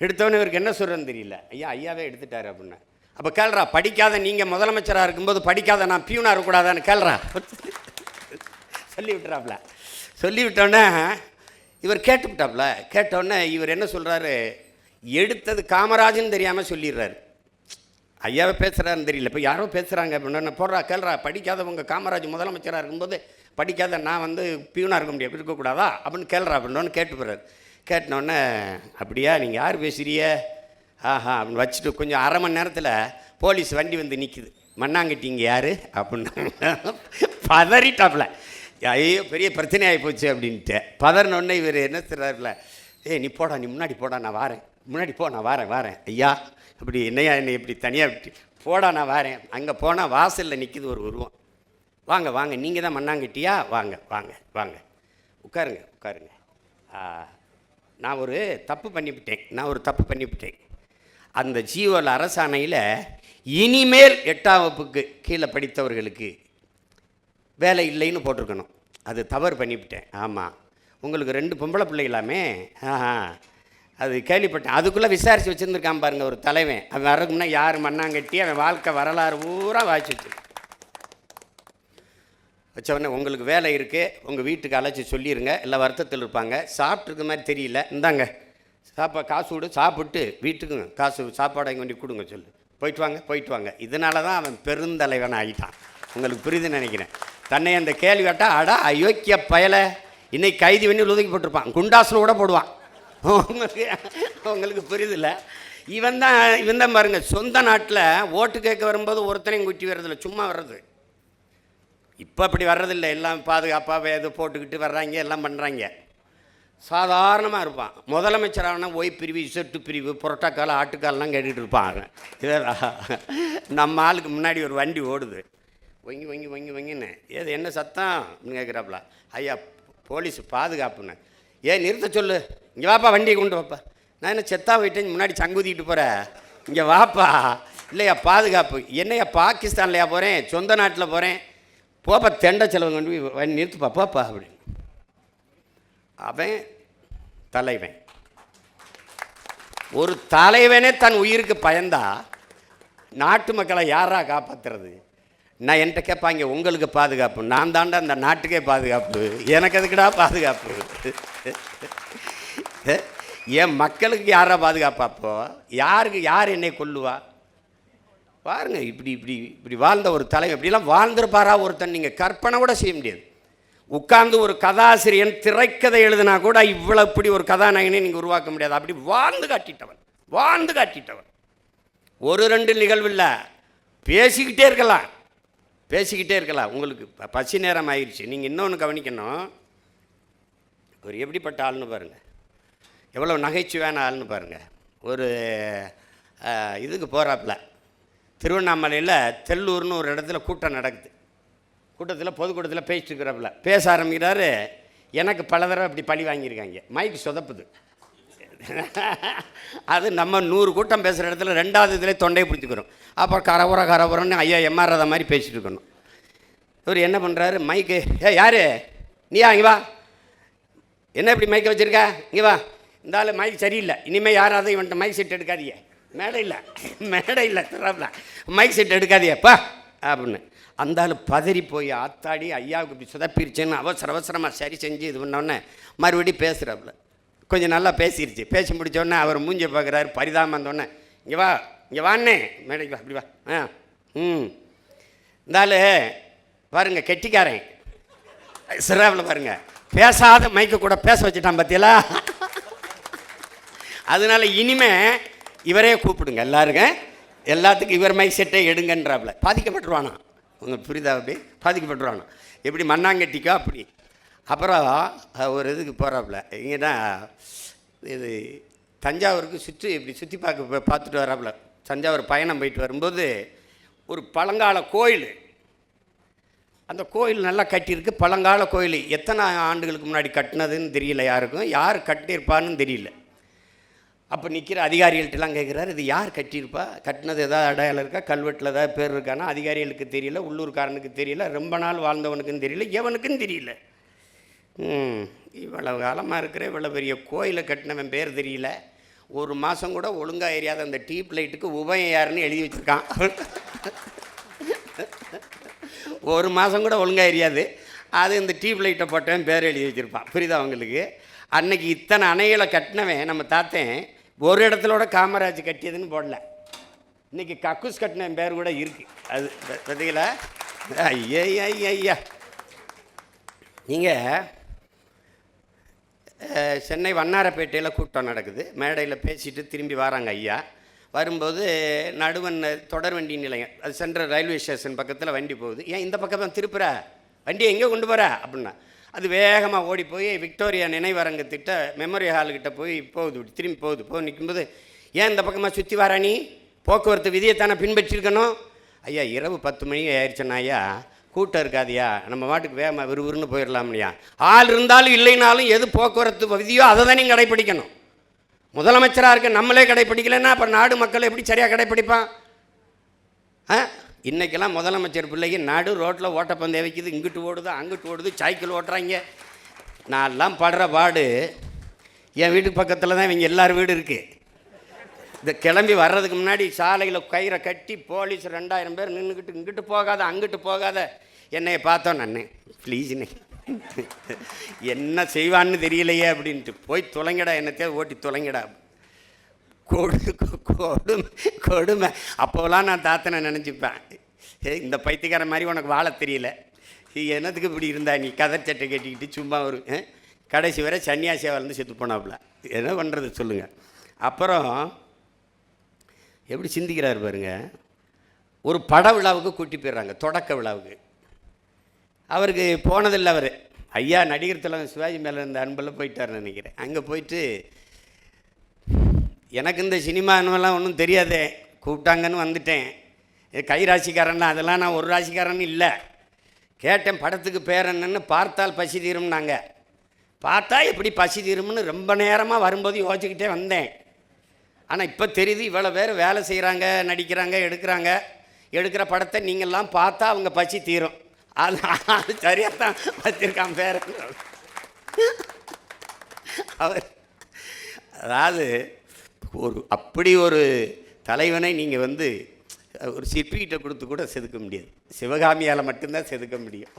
எடுத்தோன்னே இவருக்கு என்ன சொல்கிறேன்னு தெரியல. ஐயாவே எடுத்துட்டார் அப்படின்னு. அப்போ கேள்றா, படிக்காத நீங்கள் முதலமைச்சராக இருக்கும்போது படிக்காத நான் பியூனாக இருக்கக்கூடாதான்னு கேள்றா சொல்லி விட்டுறாப்புல. சொல்லி விட்டோன்னே இவர் கேட்டுவிட்டாப்புல. கேட்டோடனே இவர் என்ன சொல்கிறாரு, எடுத்தது காமராஜன்னு தெரியாமல் சொல்லிடுறாரு. ஐயாவை பேசுகிறாருன்னு தெரியல, இப்போ யாரோ பேசுகிறாங்க அப்படின்னா போடுறா கேள்றா, படிக்காதவங்க காமராஜ் முதலமைச்சராக இருக்கும்போது படிக்காத நான் வந்து பியூனாக இருக்க முடியாது, இருக்கக்கூடாதா அப்படின்னு கேள்றா அப்படின்னு கேட்டு போகிறார். கேட்டினோடனே அப்படியா, நீங்கள் யார் பேசுகிறிய, ஆஹா அப்படின்னு வச்சுட்டு கொஞ்சம் அரை மணி நேரத்தில் போலீஸ் வண்டி வந்து நிற்குது. மண்ணாங்கட்டி இங்கே யார் அப்படின்னு பதறிட்டாப்புல. ஐயோ பெரிய பிரச்சனை ஆகி போச்சு அப்படின்ட்டு பதறினோடனே இவர் என்ன சொல்கிறாருல, நீ போடா, நீ முன்னாடி போடா, நான் வாரேன், முன்னாடி போ, நான் வாரேன் ஐயா, அப்படி என்னையா என்னை இப்படி தனியாக விட்டு போடா, நான் வாரேன். அங்கே போனால் வாசலில் நிற்குது ஒரு உருவம். வாங்க நீங்கள் தான் மண்ணாங்கட்டியா, வாங்க உட்காருங்க. நான் ஒரு தப்பு பண்ணிவிட்டேன். அந்த ஜியோவில் அரசாணையில் இனிமேல் 8ஆம் வகுப்புக்கு கீழே படித்தவர்களுக்கு வேலை இல்லைன்னு போட்டிருக்கணும். அது தவறு பண்ணிவிட்டேன். ஆமாம், உங்களுக்கு 2 பொம்பளை பிள்ளைகளாமே, அது கேள்விப்பட்டேன். அதுக்குள்ளே விசாரித்து வச்சுருந்துருக்கான் பாருங்கள் ஒரு தலைவன். அவன் வரக்கும்னா யார் மண்ணாங்கட்டி, அவன் வாழ்க்கை வரலாறு பூரா வாய்ச்சி வச்சவொடனே உங்களுக்கு வேலை இருக்குது, உங்கள் வீட்டுக்கு அழைச்சி சொல்லிடுங்க, இல்லை வருத்தத்தில் இருப்பாங்க, சாப்பிட்ருக்க மாதிரி தெரியல, இந்தாங்க காசு விடு, சாப்பிட்டு வீட்டுக்கு காசு சாப்பாடு வாங்கி கொண்டு கொடுங்க சொல்லு, போயிட்டு வாங்க. இதனால தான் அவன் பெருந்தலைவன் ஆகிட்டான். உங்களுக்கு புரியுதுன்னு நினைக்கிறேன். தன்னை அந்த கேள்வி கேட்டால் அடா அயோக்கிய பயலை, இன்னைக்கு கைது பண்ணி ஒதுக்கி போட்டிருப்பான், குண்டாசில் கூட போடுவான். உங்களுக்கு புரியுதில்ல. இவன் தான் பாருங்கள், சொந்த நாட்டில் ஓட்டு கேட்க வரும்போது ஒருத்தனையும் குட்டி வர்றதில்ல, சும்மா வர்றது. இப்போ அப்படி வர்றதில்லை, எல்லாம் பாதுகாப்பாக எது போட்டுக்கிட்டு வர்றாங்க, எல்லாம் பண்ணுறாங்க. சாதாரணமாக இருப்பான். முதலமைச்சரான ஒய் பிரிவு, இசட்டு பிரிவு, புரோட்டாக்கால், ஆட்டுக்கால்லாம் கேட்டுக்கிட்டு இருப்பான். இதெல்லாம் நம்ம ஆளுக்கு முன்னாடி ஒரு வண்டி ஓடுது, வங்கின்னு ஏது என்ன சத்தம் அப்படின்னு கேட்குறாப்புல. ஐயா போலீஸ் பாதுகாப்புன்னு. நிறுத்த சொல்லு, இங்கே வாப்பா, வண்டியை கொண்டு வாப்பா. நான் என்ன செத்தா போயிட்டேன் முன்னாடி சங்குதிக்கிட்டு போகிறேன், இங்கே வாப்பா. இல்லையா பாதுகாப்பு, என்னையா பாகிஸ்தான்லையா போகிறேன், சொந்த நாட்டில் போகிறேன், போப்பா தெண்டை செலவு கொண்டு போய் வண்டி நிறுத்துப்பா போப்பா அப்படின்னு. அவன் தலைவன். ஒரு தலைவனே தன் உயிருக்கு பயந்தா நாட்டு மக்களை யாரா காப்பாற்றுறது? நான் என்கிட்ட கேட்பாங்க, உங்களுக்கு பாதுகாப்பு, நான் தாண்டா அந்த நாட்டுக்கே பாதுகாப்பு, எனக்கு எதுக்குடா பாதுகாப்பு? என் மக்களுக்கு யாரா பாதுகாப்பாப்போ? யார் என்னை கொல்லுவா? பாருங்க, இப்படி வாழ்ந்த ஒரு தலைவர், இப்படிலாம் வாழ்ந்திருப்பாரா ஒருத்தன்? நீங்கள் கற்பனை கூட செய்ய முடியாது. உட்கார்ந்து ஒரு கதாசிரியன் திரைக்கதை எழுதினா கூட இவ்வளோ இப்படி ஒரு கதாநாயகனை நீங்கள் உருவாக்க முடியாது. அப்படி வாழ்ந்து காட்டிட்டவன். ஒரு 2 நிகழ்வு இல்லை, பேசிக்கிட்டே இருக்கலாம். உங்களுக்கு பசி நேரம் ஆயிடுச்சு. நீங்கள் இன்னொன்று கவனிக்கணும், ஒரு எப்படிப்பட்ட ஆள்னு பாருங்கள், எவ்வளோ நகைச்சுவையான ஆள்னு பாருங்கள். ஒரு இதுக்கு போகிறாப்புல, திருவண்ணாமலையில் தெல்லூர்னு ஒரு இடத்துல கூட்டம் நடக்குது. பொதுக்கூட்டத்தில் பேசிட்டு இருக்கிறாப்புல, பேச ஆரம்பிக்கிறாரு. எனக்கு பல தடவை அப்படி பழி வாங்கியிருக்காங்க, மைக்கு சொதப்புது. அது நம்ம 100 கூட்டம் பேசுகிற இடத்துல 2வது இதில் தொண்டையை பிடிச்சிக்கிறோம். அப்புறம் கரபுரன்னு ஐயா எம்ஆர்றத மாதிரி பேசிட்டு இருக்கணும். இவர் என்ன பண்ணுறாரு, மைக்கு, யார் நீயா, இங்கே வா, என்ன இப்படி மைக்கை வச்சுருக்க, இங்கே வா, இந்த ஆள் மைக் சரியில்லை, இனிமேல் யாராவது இவன்ட்ட மைக் செட் எடுக்காதீங்க, மேடை இல்லை தராப்ல, மைக் செட் எடுக்காதியப்பா அப்படின்னு. அந்த ஆள் பதறி போய் ஆத்தாடி ஐயாவுக்கு இப்படி சொதப்பிருச்சுன்னு அவசரமாக சரி செஞ்சு இது பண்ணோடனே மறுபடியும் பேசுகிறாப்புல. கொஞ்சம் நல்லா பேசிருச்சு. பேசி முடித்தோடனே அவர் மூஞ்சி பார்க்குறாரு, பரிதாபம் வந்தோடனே, இங்கே வாண்ணே மேடைக்கு வா, இப்படி வா. இந்த ஆள் பாருங்க கெட்டிக்காரன், சிறாவில் பாருங்க, பேசாத மைக்க கூட பேச வச்சுட்டான் பார்த்தியலா. அதனால இனிமே இவரே கூப்பிடுங்க எல்லாத்துக்கும் இவர் மைக் செட்டே எடுங்கன்றாப்புல. பாதிக்கப்பட்டுருவானா? உங்களுக்கு புரியுதா? அப்படி பாதிக்கப்பட்டுருவானா? எப்படி மண்ணாங்கட்டிக்கோ அப்படி. அப்புறம் ஒரு இதுக்கு போகிறாப்புல, இங்கேனா இது தஞ்சாவூருக்கு சுற்றி பார்த்துட்டு வராப்புல. தஞ்சாவூர் பயணம் போயிட்டு வரும்போது ஒரு பழங்கால கோயில், அந்த கோயில் நல்லா கட்டியிருக்கு, பழங்கால கோயில். எத்தனை ஆண்டுகளுக்கு முன்னாடி கட்டினதுன்னு தெரியல, யாருக்கும் யார் கட்டியிருப்பான்னு தெரியல. அப்போ நிற்கிற அதிகாரிகள்ட்டெல்லாம் கேட்குறாரு, இது யார் கட்டியிருப்பா, கட்டினது ஏதாவது அடையாளம் இருக்கா, கல்வெட்டில் ஏதாவது பேர் இருக்கானா? அதிகாரிகளுக்கு தெரியல, உள்ளூர்காரனுக்கு தெரியல, ரொம்ப நாள் வாழ்ந்தவனுக்குன்னு தெரியல, எவனுக்கும் தெரியல. இவ்வளவு காலமாக இருக்கிற இவ்வளோ பெரிய கோயிலை கட்டினவன் பேர் தெரியல, ஒரு மாதம் கூட ஒழுங்காக எரியாத அந்த டீப் லைட்டுக்கு உபயம் யாருன்னு எழுதி வச்சுருக்கான். ஒரு மாதம் கூட ஒழுங்காக எரியாது, அது இந்த டியூப் லைட்டை போட்டவன் பேர் எழுதி வச்சுருப்பான். புரியுதா அவங்களுக்கு? அன்னைக்கு இத்தனை அணைகளை கட்டினவன் நம்ம தாத்தன் ஒரு இடத்துலோட காமராஜ் கட்டியதுன்னு போடல. இன்றைக்கி கக்கூஸ் கட்டினவன் பேர் கூட இருக்குது. அது பார்த்தீங்களா? ஐயா ஐயா, நீங்கள் சென்னை வண்ணாரப்பேட்டையில் கூட்டம் நடக்குது, மேடையில் பேசிட்டு திரும்பி வராங்க ஐயா. வரும்போது நடுவன் தொடர் வண்டி நிலையம், அது சென்ட்ரல் ரயில்வே ஸ்டேஷன் பக்கத்தில் வண்டி போகுது. ஏன் இந்த பக்கம் தான் திருப்புற, வண்டியை எங்கே கொண்டு போகிற அப்படின்னா, அது வேகமாக ஓடி போய் விக்டோரியா நினைவரங்கத்திட்ட மெமரி ஹாலுக்கிட்ட போய் போகுது, திரும்பி போகுது. நிற்கும்போது, ஏன் இந்த பக்கமாக சுற்றி வர, நீ போக்குவரத்து விதியைத்தானே பின்பற்றிருக்கணும். ஐயா இரவு 10 மணி ஆயிடுச்சுன்னா ஐயா கூட்டம் இருக்காதியா, நம்ம வாட்டுக்கு வேகமாக விறுவிறுன்னு போயிடலாம்லையா. ஆள் இருந்தாலும் இல்லைனாலும் எது போக்குவரத்து விதியோ அதை தான் நீங்கள் கடைப்பிடிக்கணும். முதலமைச்சராக இருக்க நம்மளே கடைப்பிடிக்கலைன்னா அப்போ நாடு மக்கள் எப்படி சரியாக கடைப்பிடிப்பான்? இன்றைக்கெல்லாம் முதலமைச்சர் பிள்ளைக்கு நடு ரோட்டில் ஓட்டப்பந்தயம் வைக்குது, இங்கிட்டு ஓடுது அங்கிட்டு ஓடுது, சைக்கிள் ஓட்டுறாங்க. நான்லாம் படுற பாடு, என் வீட்டுக்கு பக்கத்தில் தான் இவங்க எல்லார் வீடு இருக்குது. இந்த கிளம்பி வர்றதுக்கு முன்னாடி சாலையில் கயிறை கட்டி போலீஸ் 2000 பேர் நின்றுக்கிட்டு, இங்கிட்டு போகாத அங்கிட்டு போகாத. என்னையை பார்த்தோம் நான், ப்ளீஸ்ண்ணே என்ன செய்வான்னு தெரியலையே அப்படின்ட்டு, போய் தொலைங்கடா, என்னத்தையே ஓட்டி தொலைங்கடா. கொடுமை. அப்போலாம் நான் தாத்தனை நினச்சிப்பேன், இந்த பைத்தியக்கார மாதிரி உனக்கு வாழ தெரியல, என்னத்துக்கு இப்படி இருந்தா நீ, கதர் சட்டை கட்டிக்கிட்டு சும்மா ஒரு கடைசி வரை சன்னியாசியாக வளர்ந்து செத்து போனாப்புல. என்ன பண்ணுறது சொல்லுங்கள். அப்புறம் எப்படி சிந்திக்கிறார் பாருங்க. ஒரு பட விழாவுக்கு கூட்டி போயிடுறாங்க, தொடக்க விழாவுக்கு. அவருக்கு போனதில்லை. அவர் ஐயா நடிகர் தலைவர் சிவாஜி மேலே இருந்த அன்பில் போயிட்டார்னு நினைக்கிறேன். அங்கே போயிட்டு, எனக்கு இந்த சினிமானெல்லாம் ஒன்றும் தெரியாதே, கூப்பிட்டாங்கன்னு வந்துட்டேன், கை ராசிக்காரன்லாம், அதெல்லாம் நான் ஒரு ராசிக்காரன்னு இல்லை. கேட்டேன் படத்துக்கு பேர் என்னன்னு, பார்த்தால் பசி தீரும்னாங்க. பார்த்தா எப்படி பசி தீரும்னு ரொம்ப நேரமாக வரும்போது யோசிச்சுக்கிட்டே வந்தேன். ஆனால் இப்போ தெரியுது, இவ்வளோ பேர் வேலை செய்கிறாங்க, நடிக்கிறாங்க, எடுக்கிற படத்தை நீங்கள்லாம் பார்த்தா அவங்க பசி தீரும். அது சரியாக தான் வச்சிருக்கான் பேர். அவர் அதாவது அப்படி ஒரு தலைவனை நீங்கள் ஒரு சிற்பிகிட்ட கொடுத்து கூட செதுக்க முடியாது. சிவகாமியால் மட்டும்தான் செதுக்க முடியும்.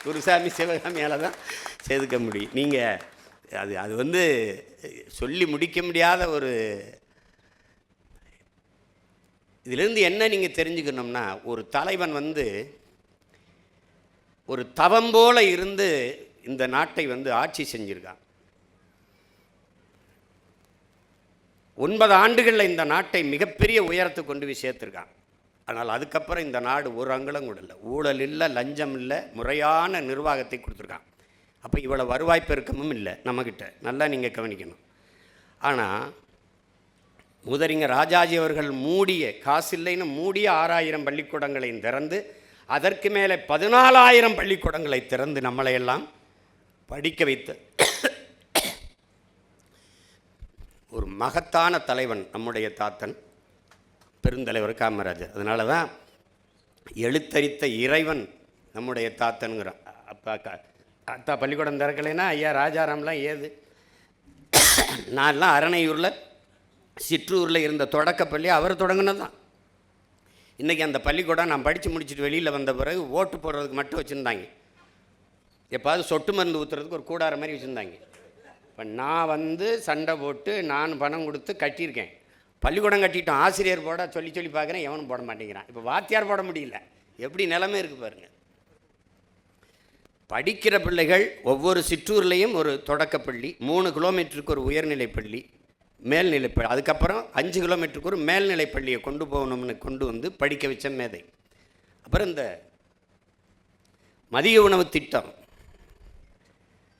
குருசாமி சிவகாமியால் தான் செதுக்க முடியும். நீங்கள் அது சொல்லி முடிக்க முடியாத ஒரு. இதிலிருந்து என்ன நீங்கள் தெரிஞ்சுக்கணும்னா, ஒரு தலைவன் ஒரு தவம் போல இருந்து இந்த நாட்டை ஆட்சி செஞ்சிருக்கான். 9 ஆண்டுகளில் இந்த நாட்டை மிகப்பெரிய உயரத்துக்கு கொண்டு போய் சேர்த்துருக்கான். ஆனால் அதுக்கப்புறம் இந்த நாடு ஒரு அங்குலம் கூட இல்லை, ஊழல் இல்லை, லஞ்சம் இல்லை, முறையான நிர்வாகத்தை கொடுத்துருக்கான். அப்போ இவ்வளோ வருவாய் பெருக்கமும் இல்லை நம்மக்கிட்ட, நல்லா நீங்கள் கவனிக்கணும். ஆனால் முதறிஞர் ராஜாஜி அவர்கள் காசு இல்லைன்னு மூடிய 6000 பள்ளிக்கூடங்களையும் திறந்து, அதற்கு மேலே 14,000 பள்ளிக்கூடங்களை திறந்து நம்மளையெல்லாம் படிக்க வைத்த ஒரு மகத்தான தலைவன் நம்முடைய தாத்தன், பெருந்தலைவர் காமராஜர். அதனால தான் எழுத்தறித்த இறைவன் நம்முடைய தாத்தனுங்கிறான். அத்தா பள்ளிக்கூடம் திறக்கலைன்னா ஐயா ராஜாராம்லாம் ஏது. நான்லாம் அரணையூரில் சிற்றூரில் இருந்த தொடக்கப்பள்ளி அவர் தொடங்கினது தான். இன்றைக்கி அந்த பள்ளிக்கூடம் நான் படித்து முடிச்சுட்டு வெளியில் வந்த பிறகு ஓட்டு போடுறதுக்கு மட்டும் வச்சுருந்தாங்க. எப்பாவது சொட்டு மருந்து ஊற்றுறதுக்கு ஒரு கூடார மாதிரி வச்சுருந்தாங்க. இப்போ நான் சண்டை போட்டு நான் பணம் கொடுத்து கட்டியிருக்கேன். பள்ளிக்கூடம் கட்டிட்டோம், ஆசிரியர் போட சொல்லி பார்க்குறேன், எவனும் போட மாட்டேங்கிறான். இப்போ வாத்தியார் போட முடியல. எப்படி நிலைமை இருக்குது பாருங்கள். படிக்கிற பிள்ளைகள் ஒவ்வொரு சிற்றூர்லேயும் ஒரு தொடக்கப்பள்ளி, 3 கிலோமீட்டருக்கு ஒரு உயர்நிலைப்பள்ளி, மேல்நிலைப்பள்ளி, அதுக்கப்புறம் 5 கிலோமீட்டருக்கு ஒரு மேல்நிலைப்பள்ளியை கொண்டு போகணும்னு கொண்டு படிக்க வச்ச மேதை. அப்புறம் இந்த மதிய உணவு திட்டம்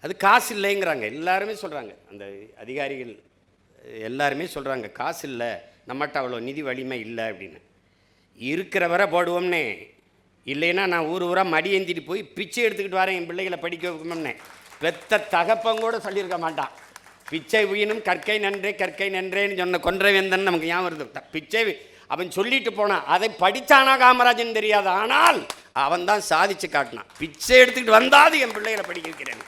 அது காசு இல்லைங்கிறாங்க. எல்லாருமே சொல்கிறாங்க, அந்த அதிகாரிகள் எல்லாருமே சொல்கிறாங்க காசு இல்லை, நம்மகிட்ட அவ்வளோ நிதி வலிமை இல்லை அப்படின்னு. இருக்கிற வரை போடுவோம்னே, இல்லைன்னா நான் ஊராக மடி ஏந்திட்டு போய் பிச்சை எடுத்துக்கிட்டு வரேன் என் பிள்ளைகளை படிக்க வைக்கணும்னே. பெத்த தகப்பங்கூட சொல்லியிருக்க மாட்டான். பிச்சை உயினும் கற்கை நன்றே கற்கை நன்றேன்னு சொன்ன கொன்றவேந்தன் நமக்கு ஞாபகம் வருது. பிச்சை அவன் சொல்லிட்டு போனான், அதை படித்தானா காமராஜன் தெரியாது, ஆனால் அவன் தான் சாதிச்சு காட்டினான். பிச்சை எடுத்துக்கிட்டு வந்தாது என் பிள்ளைகளை படிக்க வைக்கிறேன்.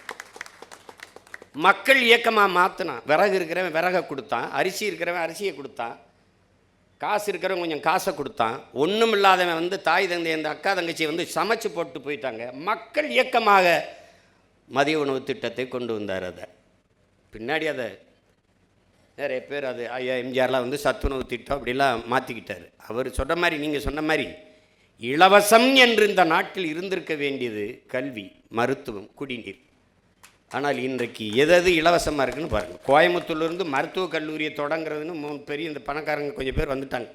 மக்கள் இயக்கமாக மாற்றினான். விறகு இருக்கிறவன் விறகை கொடுத்தான், அரிசி இருக்கிறவன் அரிசியை கொடுத்தான், காசு இருக்கிறவன் கொஞ்சம் காசை கொடுத்தான். ஒன்றும் இல்லாதவன் வந்து தாய் தந்தை அந்த அக்கா தங்கச்சி வந்து சமைச்சு போட்டு போயிட்டாங்க. மக்கள் இயக்கமாக மதிய உணவு திட்டத்தை கொண்டு வந்தார். அதை பின்னாடி அதை நிறைய பேர் அது ஐயா எம்ஜிஆர்லாம் வந்து சத்துணவு திட்டம் அப்படிலாம் மாற்றிக்கிட்டார். அவர் சொன்ன மாதிரி, நீங்கள் சொன்ன மாதிரி இலவசம் என்று இந்த நாட்டில் இருந்திருக்க வேண்டியது கல்வி, மருத்துவம், குடிநீர். ஆனால் இன்றைக்கு எது இலவசமாக இருக்குன்னு பாருங்கள். கோயம்புத்தூர்லேருந்து மருத்துவக் கல்லூரியை தொடங்குறதுன்னு பெரிய இந்த பணக்காரங்க கொஞ்சம் பேர் வந்துட்டாங்க.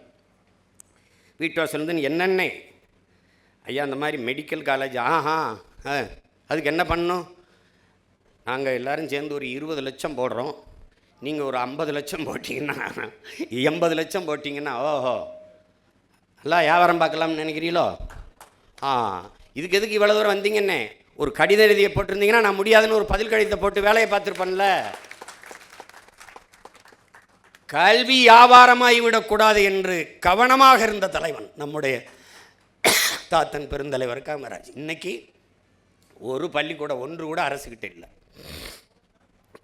வீட்டு வாசல்லேருந்து என்னென்ன ஐயா அந்த மாதிரி மெடிக்கல் காலேஜ், அதுக்கு என்ன பண்ணணும், நாங்கள் எல்லோரும் சேர்ந்து ஒரு 20 லட்சம் போடுறோம், நீங்கள் ஒரு 50 லட்சம் போட்டிங்கன்னா 80 லட்சம் போட்டிங்கன்னா ஓஹோ நல்லா வியாபாரம் பார்க்கலாம்னு நினைக்கிறீங்களோ? இதுக்கு எதுக்கு இவ்வளோ தூரம் வந்தீங்கன்னே ஒரு கடித எழுதியை போட்டிருந்தீங்கன்னா நான் முடியாதுன்னு ஒரு பதில் கடிதத்தை போட்டு வேலையை பார்த்துருப்பேன்ல. கல்வி வியாபாரமாகி விடக்கூடாது என்று கவனமாக இருந்த தலைவன் நம்முடைய தாத்தன் பெருந்தலைவர் காமராஜ். இன்னைக்கு ஒரு பள்ளிக்கூடம் ஒன்று கூட அரசுக்கிட்ட இல்லை.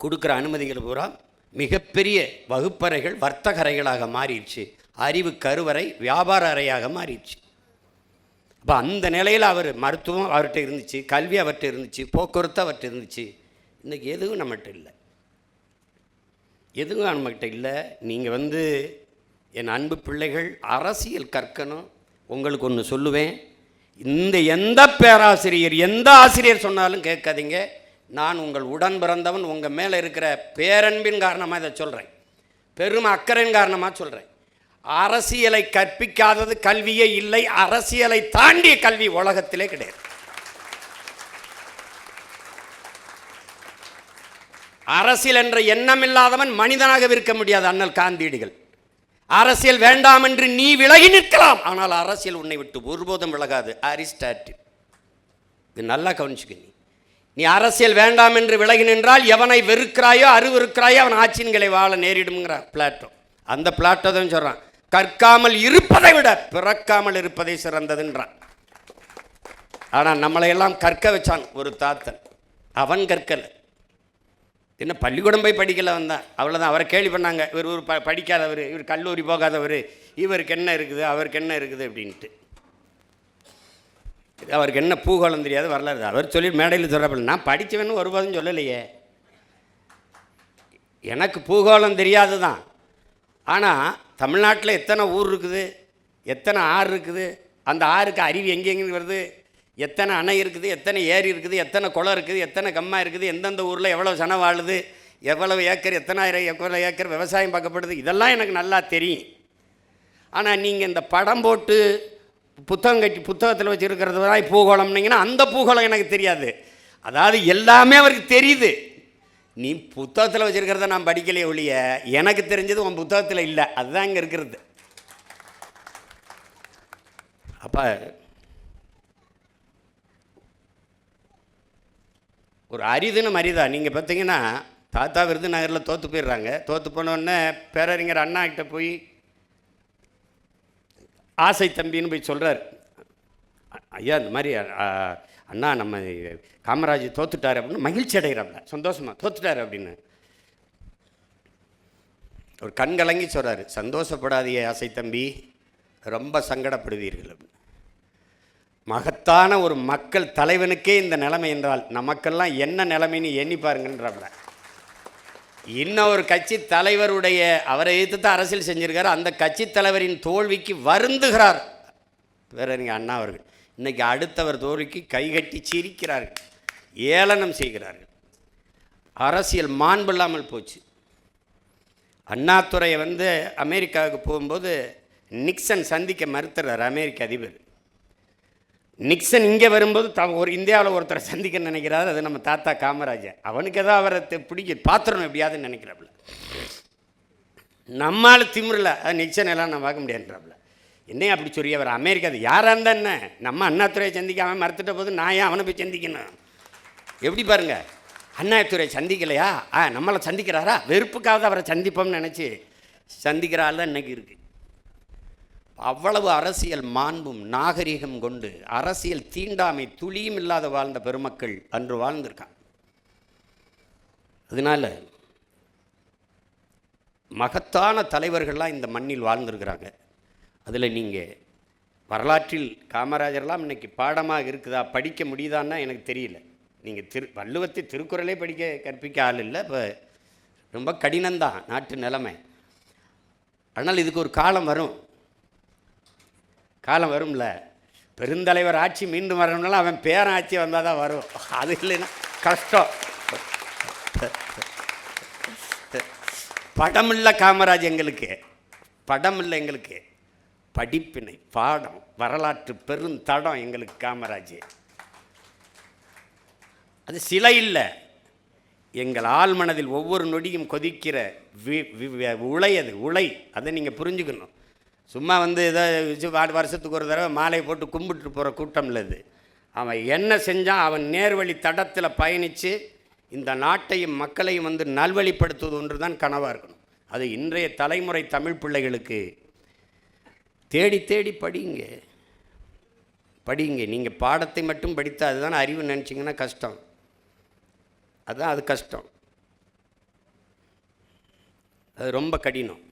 கொடுக்குற அனுமதிகள் பூரா மிகப்பெரிய வகுப்பறைகள் வர்த்தக அறைகளாக மாறிடுச்சு, அறிவு கருவறை வியாபார அறையாக மாறிடுச்சு. அப்போ அந்த நிலையில் அவர் மருத்துவம் அவர்கிட்ட இருந்துச்சு, கல்வி அவர்கிட்ட இருந்துச்சு, போக்குவரத்து அவர்கிட்ட இருந்துச்சு. இன்றைக்கி எதுவும் நம்மகிட்ட இல்லை, எதுவும் நம்மகிட்ட இல்லை. நீங்கள் வந்து என் அன்பு பிள்ளைகள் அரசியல் கற்கணும். உங்களுக்கு ஒன்று சொல்லுவேன், இந்த எந்த பேராசிரியர் எந்த ஆசிரியர் சொன்னாலும் கேட்காதீங்க. நான் உங்கள் உடன் பிறந்தவன், உங்கள் மேலே இருக்கிற பேரன்பின் காரணமாக இதை சொல்கிறேன், பெரும் அக்கறையின் காரணமாக சொல்கிறேன். அரசியலை கற்பிக்காதது கல்வியே இல்லை. அரசியலை தாண்டிய கல்வி உலகத்திலே கிடையாது. அரசியல் என்ற எண்ணம் இல்லாதவன் மனிதனாக இருக்க முடியாது. அண்ணல் காந்தியடிகள், அரசியல் வேண்டாம் என்று நீ விலகி நிற்கலாம், ஆனால் அரசியல் உன்னை விட்டு ஒருபோதும் விலகாது. அரிஸ்டாட்டில். இது நல்லா கவனிச்சுக்க. நீ அரசியல் வேண்டாம் என்று விலகி நின்றால் எவனை வெறுக்கிறாயோ அருவருக்கிறாயோ அவன் ஆட்சியன்களை வாழ நேரிடும்ங்கிறான் பிளாட்டோ. அந்த பிளாட்டோ தான் சொல்கிறான், கற்காமல் இருப்பதை விட பிறக்காமல் இருப்பதை சிறந்ததுன்றான். ஆனால் நம்மளையெல்லாம் கற்க வச்சான் ஒரு தாத்தன். அவன் கற்கலை, என்ன பள்ளிக்கூடம் போய் படிக்கல வந்தான், அவ்வளோதான். அவரை கேள்வி பண்ணாங்க, இவர் ஒரு படிக்காதவர், இவர் கல்லூரி போகாதவர், இவருக்கு என்ன இருக்குது அவருக்கு என்ன இருக்குது அப்படின்ட்டு. அவருக்கு என்ன பூகோளம் தெரியாது, வரலாறு. அவர் சொல்லி மேடையில் சொல்கிறப்ப நான் படித்தவன்னு ஒருபோதும் சொல்லலையே, எனக்கு பூகோளம் தெரியாது தான். ஆனால் தமிழ்நாட்டில் எத்தனை ஊர் இருக்குது, எத்தனை ஆறு இருக்குது, அந்த ஆறுக்கு அருவி எங்கெங்கே வருது, எத்தனை அணை இருக்குது, எத்தனை ஏரி இருக்குது, எத்தனை குளம் இருக்குது, எத்தனை கம்மா இருக்குது, எந்தெந்த ஊரில் எவ்வளோ சனம் வாழுது, எவ்வளவு ஏக்கர், எத்தனாயிரம் எவ்வளோ ஏக்கர் விவசாயம் பார்க்கப்படுது, இதெல்லாம் எனக்கு நல்லா தெரியும். ஆனால் நீங்கள் இந்த படம் போட்டு புத்தகம் கட்டி புத்தகத்தில் வச்சுருக்கிறது தான் பூகோளம்னீங்கன்னா அந்த பூகோளம் எனக்கு தெரியாது. அதாவது எல்லாமே அவருக்கு தெரியுது. நீ புத்தகத்தில் வச்சுருக்கிறத நான் படிக்கலையே ஒழிய எனக்கு தெரிஞ்சது உன் புத்தகத்தில் இல்லை, அதுதான் இங்கே இருக்கிறது. அப்போ ஒரு அரிதுன்னு அரிதா. நீங்கள் பார்த்தீங்கன்னா தாத்தா விருதுநகரில் தோற்று போயிடுறாங்க. தோற்று போனோடனே பேரறிஞர் அண்ணா கிட்ட போய் ஆசை தம்பின்னு போய் சொல்கிறார், ஐயா இந்த மாதிரி அண்ணா நம்ம காமராஜ் தோத்துட்டார் அப்படின்னு மகிழ்ச்சி அடைகிறாப்ல, சந்தோஷமாக தோத்துட்டார் அப்படின்னு. ஒரு கண் கலங்கி சொல்கிறார், சந்தோஷப்படாதீங்க ஆசை தம்பி, ரொம்ப சங்கடப்படுவீர்கள் அப்படின்னு. மகத்தான ஒரு மக்கள் தலைவனுக்கே இந்த நிலைமை என்றால் நமக்கெல்லாம் என்ன நிலைமைன்னு எண்ணி பாருங்கன்றாப்ல. இன்னொரு கட்சி தலைவருடைய, அவரை எதிர்த்து தான் அரசியல் செஞ்சிருக்காரு, அந்த கட்சி தலைவரின் தோல்விக்கு வருந்துகிறார் பேரறிஞர் அண்ணா அவர்கள். இன்றைக்கி அடுத்தவர் தோல்விக்கு கைகட்டி சிரிக்கிறார்கள், ஏளனம் செய்கிறார்கள். அரசியல் மாண்பில்லாமல் போச்சு. அண்ணாதுரையை வந்து அமெரிக்காவுக்கு போகும்போது நிக்சன் சந்திக்க மறுத்துறார் அமெரிக்க அதிபர். நிக்சன் இங்கே வரும்போது ஒரு இந்தியாவில் ஒருத்தரை சந்திக்க நினைக்கிறாரு, அது நம்ம தாத்தா காமராஜர். அவனுக்கு ஏதோ அவரை பிடிக்க பாத்திரணும் எப்படியாதுன்னு நினைக்கிறாப்புல. நம்மால் திமிரில் அது நிக்சன் எல்லாம் நான் பார்க்க முடியாதுன்றாப்புல. என்னையும் அப்படி சொல்லி அவர் அமெரிக்கா அது யாராக இருந்தால் என்ன, நம்ம அண்ணாதுரையை சந்திக்காமல் மறுத்துட்ட போது நான் ஏன் அவனை போய் சந்திக்கணும்? எப்படி பாருங்க, அண்ணாதுரை சந்திக்கலையா, நம்மளை சந்திக்கிறாரா, வெறுப்புக்காவது அவரை சந்திப்போம்னு நினச்சி சந்திக்கிறாள் தான் இன்றைக்கி இருக்குது. அவ்வளவு அரசியல் மாண்பும் நாகரிகம் கொண்டு அரசியல் தீண்டாமை துளியும் இல்லாத வாழ்ந்த பெருமக்கள் அன்று வாழ்ந்திருக்காங்க. அதனால் மகத்தான தலைவர்கள்லாம் இந்த மண்ணில் வாழ்ந்திருக்கிறாங்க. அதில் நீங்கள் வரலாற்றில் காமராஜர்லாம் இன்றைக்கி பாடமாக இருக்குதா, படிக்க முடியுதான்னா எனக்கு தெரியல. நீங்கள் வள்ளுவத்தை திருக்குறளே கற்பிக்க ஆள் இல்லை. இப்போ ரொம்ப கடினம்தான் நாட்டு நிலைமை. ஆனால் இதுக்கு ஒரு காலம் வரும்ல. பெருந்தலைவர் ஆட்சி மீண்டும் வரணும்னாலும் அவன் பேரன் ஆட்சி வந்தால் தான் வரும். அது இல்லைன்னா கஷ்டம். படம் இல்லை காமராஜ் எங்களுக்கு, படம் இல்லை எங்களுக்கு, படிப்பினை பாடம் வரலாற்று பெருந்தடம் எங்களுக்கு காமராஜ். அது சிலை இல்லை, எங்கள் ஆழ்மனதில் ஒவ்வொரு நொடியும் கொதிக்கிற உலை. அது உலை, அதை நீங்கள் புரிஞ்சுக்கணும். சும்மா ஏதோ வருஷத்துக்கு ஒரு தடவை மாலை போட்டு கும்பிட்டு போகிற கூட்டம் இல்லை இது. அவன் என்ன செஞ்சான், அவன் நேர்வழி தடத்தில் பயணித்து இந்த நாட்டையும் மக்களையும் நல்வழிப்படுத்துவது ஒன்று தான் கனவாக இருக்கணும். அது இன்றைய தலைமுறை தமிழ் பிள்ளைகளுக்கு தேடி தேடி படிங்க. நீங்கள் பாடத்தை மட்டும் படித்தா அதுதான் அறிவு நினச்சிங்கன்னா கஷ்டம். அதுதான் அது கஷ்டம், அது ரொம்ப கடினம்.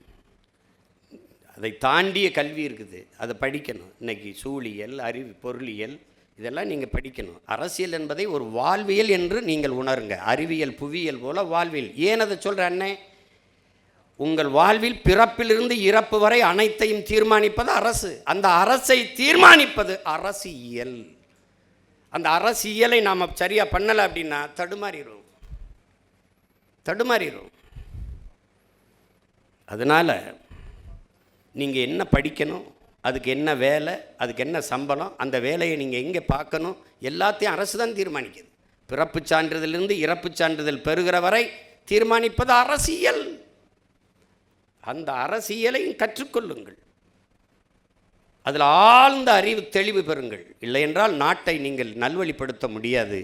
அதை தாண்டிய கல்வி இருக்குது, அதை படிக்கணும். இன்றைக்கி சூழியல், அறிவு, பொருளியல் இதெல்லாம் நீங்கள் படிக்கணும். அரசியல் என்பதை ஒரு வாழ்வியல் என்று நீங்கள் உணருங்க. அறிவியல் புவியியல் போல வாழ்வியல். ஏன் அதை சொல்கிற அண்ணே, உங்கள் வாழ்வில் பிறப்பிலிருந்து இறப்பு வரை அனைத்தையும் தீர்மானிப்பது அரசு. அந்த அரசை தீர்மானிப்பது அரசியல். அந்த அரசியலை நாம் சரியாக பண்ணலை அப்படின்னா தடுமாறிடும். அதனால் நீங்கள் என்ன படிக்கணும், அதுக்கு என்ன வேலை, அதுக்கு என்ன சம்பளம், அந்த வேலையை நீங்கள் எங்கே பார்க்கணும், எல்லாத்தையும் அரசு தான் தீர்மானிக்குது. பிறப்பு சான்றிதழிலிருந்து இறப்பு சான்றிதழ் பெறுகிற வரை தீர்மானிப்பது அரசியல். அந்த அரசியலை கற்றுக்கொள்ளுங்கள், அதில் ஆழ்ந்த அறிவு தெளிவு பெறுங்கள். இல்லை என்றால் நாட்டை நீங்கள் நல்வழிப்படுத்த முடியாது.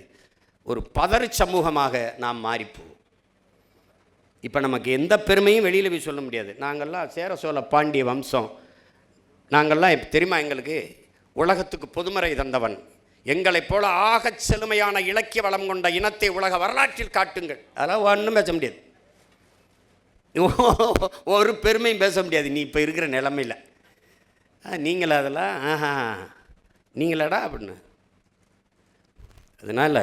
ஒரு பதறு சமூகமாக நாம் மாறிப்போம். இப்போ நமக்கு எந்த பெருமையும் வெளியில் போய் சொல்ல முடியாது. நாங்கள்லாம் சேர சோழ பாண்டிய வம்சம், நாங்கள்லாம் இப்போ தெரியுமா, எங்களுக்கு உலகத்துக்கு பொதுமறை தந்தவன், எங்களைப் போல ஆகச் செழுமையான இலக்கிய வளம் கொண்ட இனத்தை உலக வரலாற்றில் காட்டுங்கள். அதெல்லாம் ஒன்றும் பேச முடியாது, ஒரு பெருமையும் பேச முடியாது. நீ இப்போ இருக்கிற நிலைமையில் நீங்கள் அதெல்லாம் நீங்களாடா அப்படின்னு. அதனால்